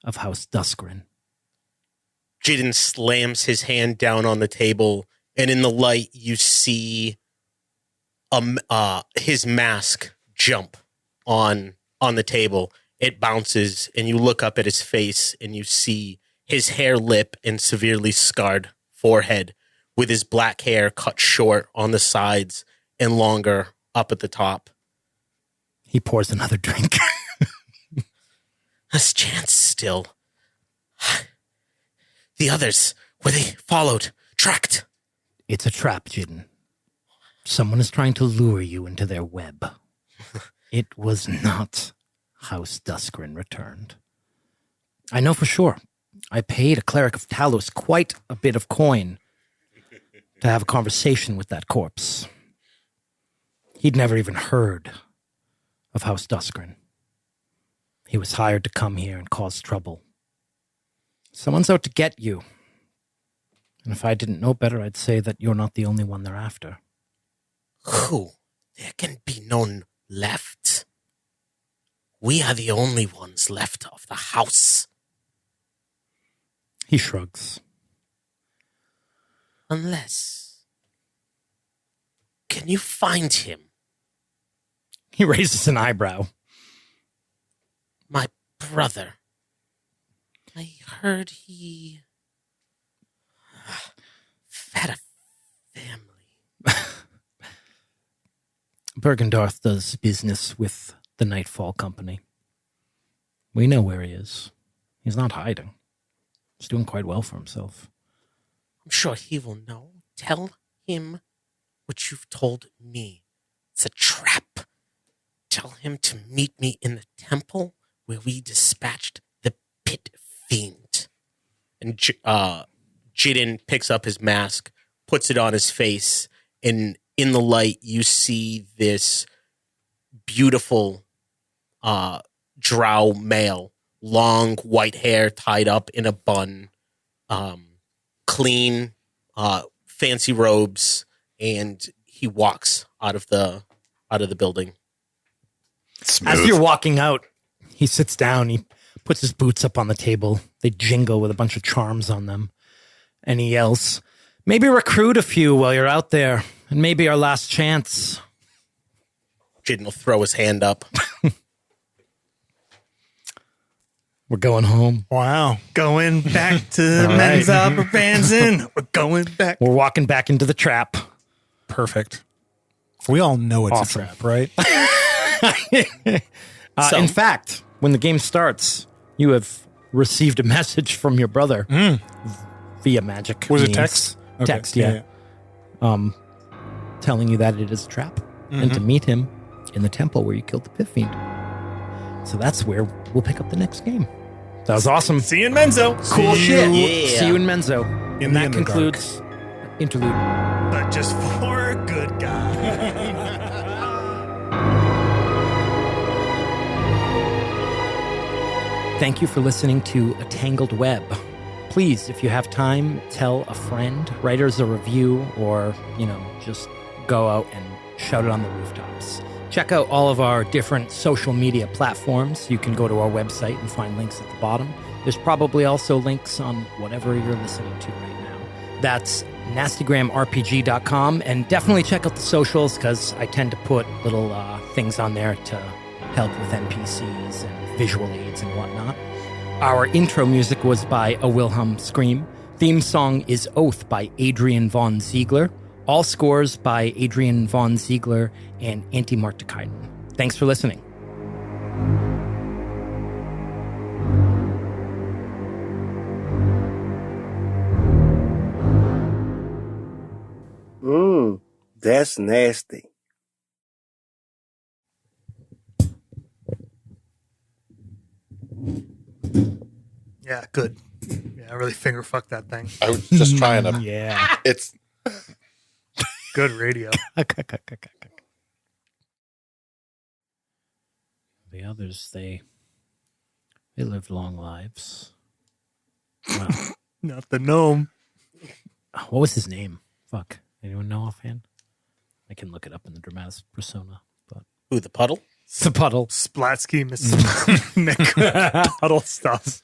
of House Duskrin. Jidden slams his hand down on the table, and in the light, you see his mask jump on the table. It bounces, and you look up at his face, and you see his hair lip and severely scarred forehead, with his black hair cut short on the sides and longer up at the top. He pours another drink. There's chance still. The others, were they followed, tracked? It's a trap, Jidden. Someone is trying to lure you into their web. It was not House Duskrin returned. I know for sure. I paid a cleric of Talos quite a bit of coin to have a conversation with that corpse. He'd never even heard of House Duskrin. He was hired to come here and cause trouble. Someone's out to get you. And if I didn't know better, I'd say that you're not the only one they're after. Who? There can be none left. We are the only ones left of the house. He shrugs. Unless... Can you find him? He raises an eyebrow. My brother. I heard he... had a family. Bergendarth does business with the Nightfall Company. We know where he is. He's not hiding. He's doing quite well for himself. I'm sure he will know. Tell him what you've told me. It's a trap. Tell him to meet me in the temple where we dispatched the pit fiend. And Jidden picks up his mask, puts it on his face, and in the light you see this beautiful drow male, long white hair tied up in a bun, clean, fancy robes, and he walks out of the building. Smooth. As you're walking out, he sits down, he puts his boots up on the table. They jingle with a bunch of charms on them. And he yells, maybe recruit a few while you're out there, and maybe our last chance. Jidden will throw his hand up. We're going home. Wow. Going back to the All men's right. opera bands in. We're going back. We're walking back into the trap. Perfect. We all know it's Awesome. a trap, right? In fact, when the game starts, you have received a message from your brother via magic. Was it means. text? Okay. Text, yeah. Telling you that it is a trap and to meet him in the temple where you killed the Pit Fiend. So that's where we'll pick up the next game. That was awesome. See you in Menzo. Cool shit. Yeah. See you in Menzo. In And the that Underdark. concludes Interlude. But just for a good guy. Thank you for listening to A Tangled Web. Please, if you have time, tell a friend, write us a review, or, just go out and shout it on the rooftops. Check out all of our different social media platforms. You can go to our website and find links at the bottom. There's probably also links on whatever you're listening to right now. That's NastyGramRPG.com, and definitely check out the socials because I tend to put little things on there to help with NPCs and visual aids and whatnot. Our intro music was by A Wilhelm Scream. Theme song is Oath by Adrian von Ziegler. All scores by Adrian von Ziegler and Antti Marttikainen. Thanks for listening. That's nasty. Yeah, good. Yeah, I really finger fucked that thing. I was just trying to. Yeah. It's Good radio. The others, they lived long lives. Wow. Not the gnome. What was his name? Fuck. Anyone know offhand? I can look it up in the dramatis persona. But Ooh, the puddle? it's a puddle. Splatsky, Mick Puddle stuff.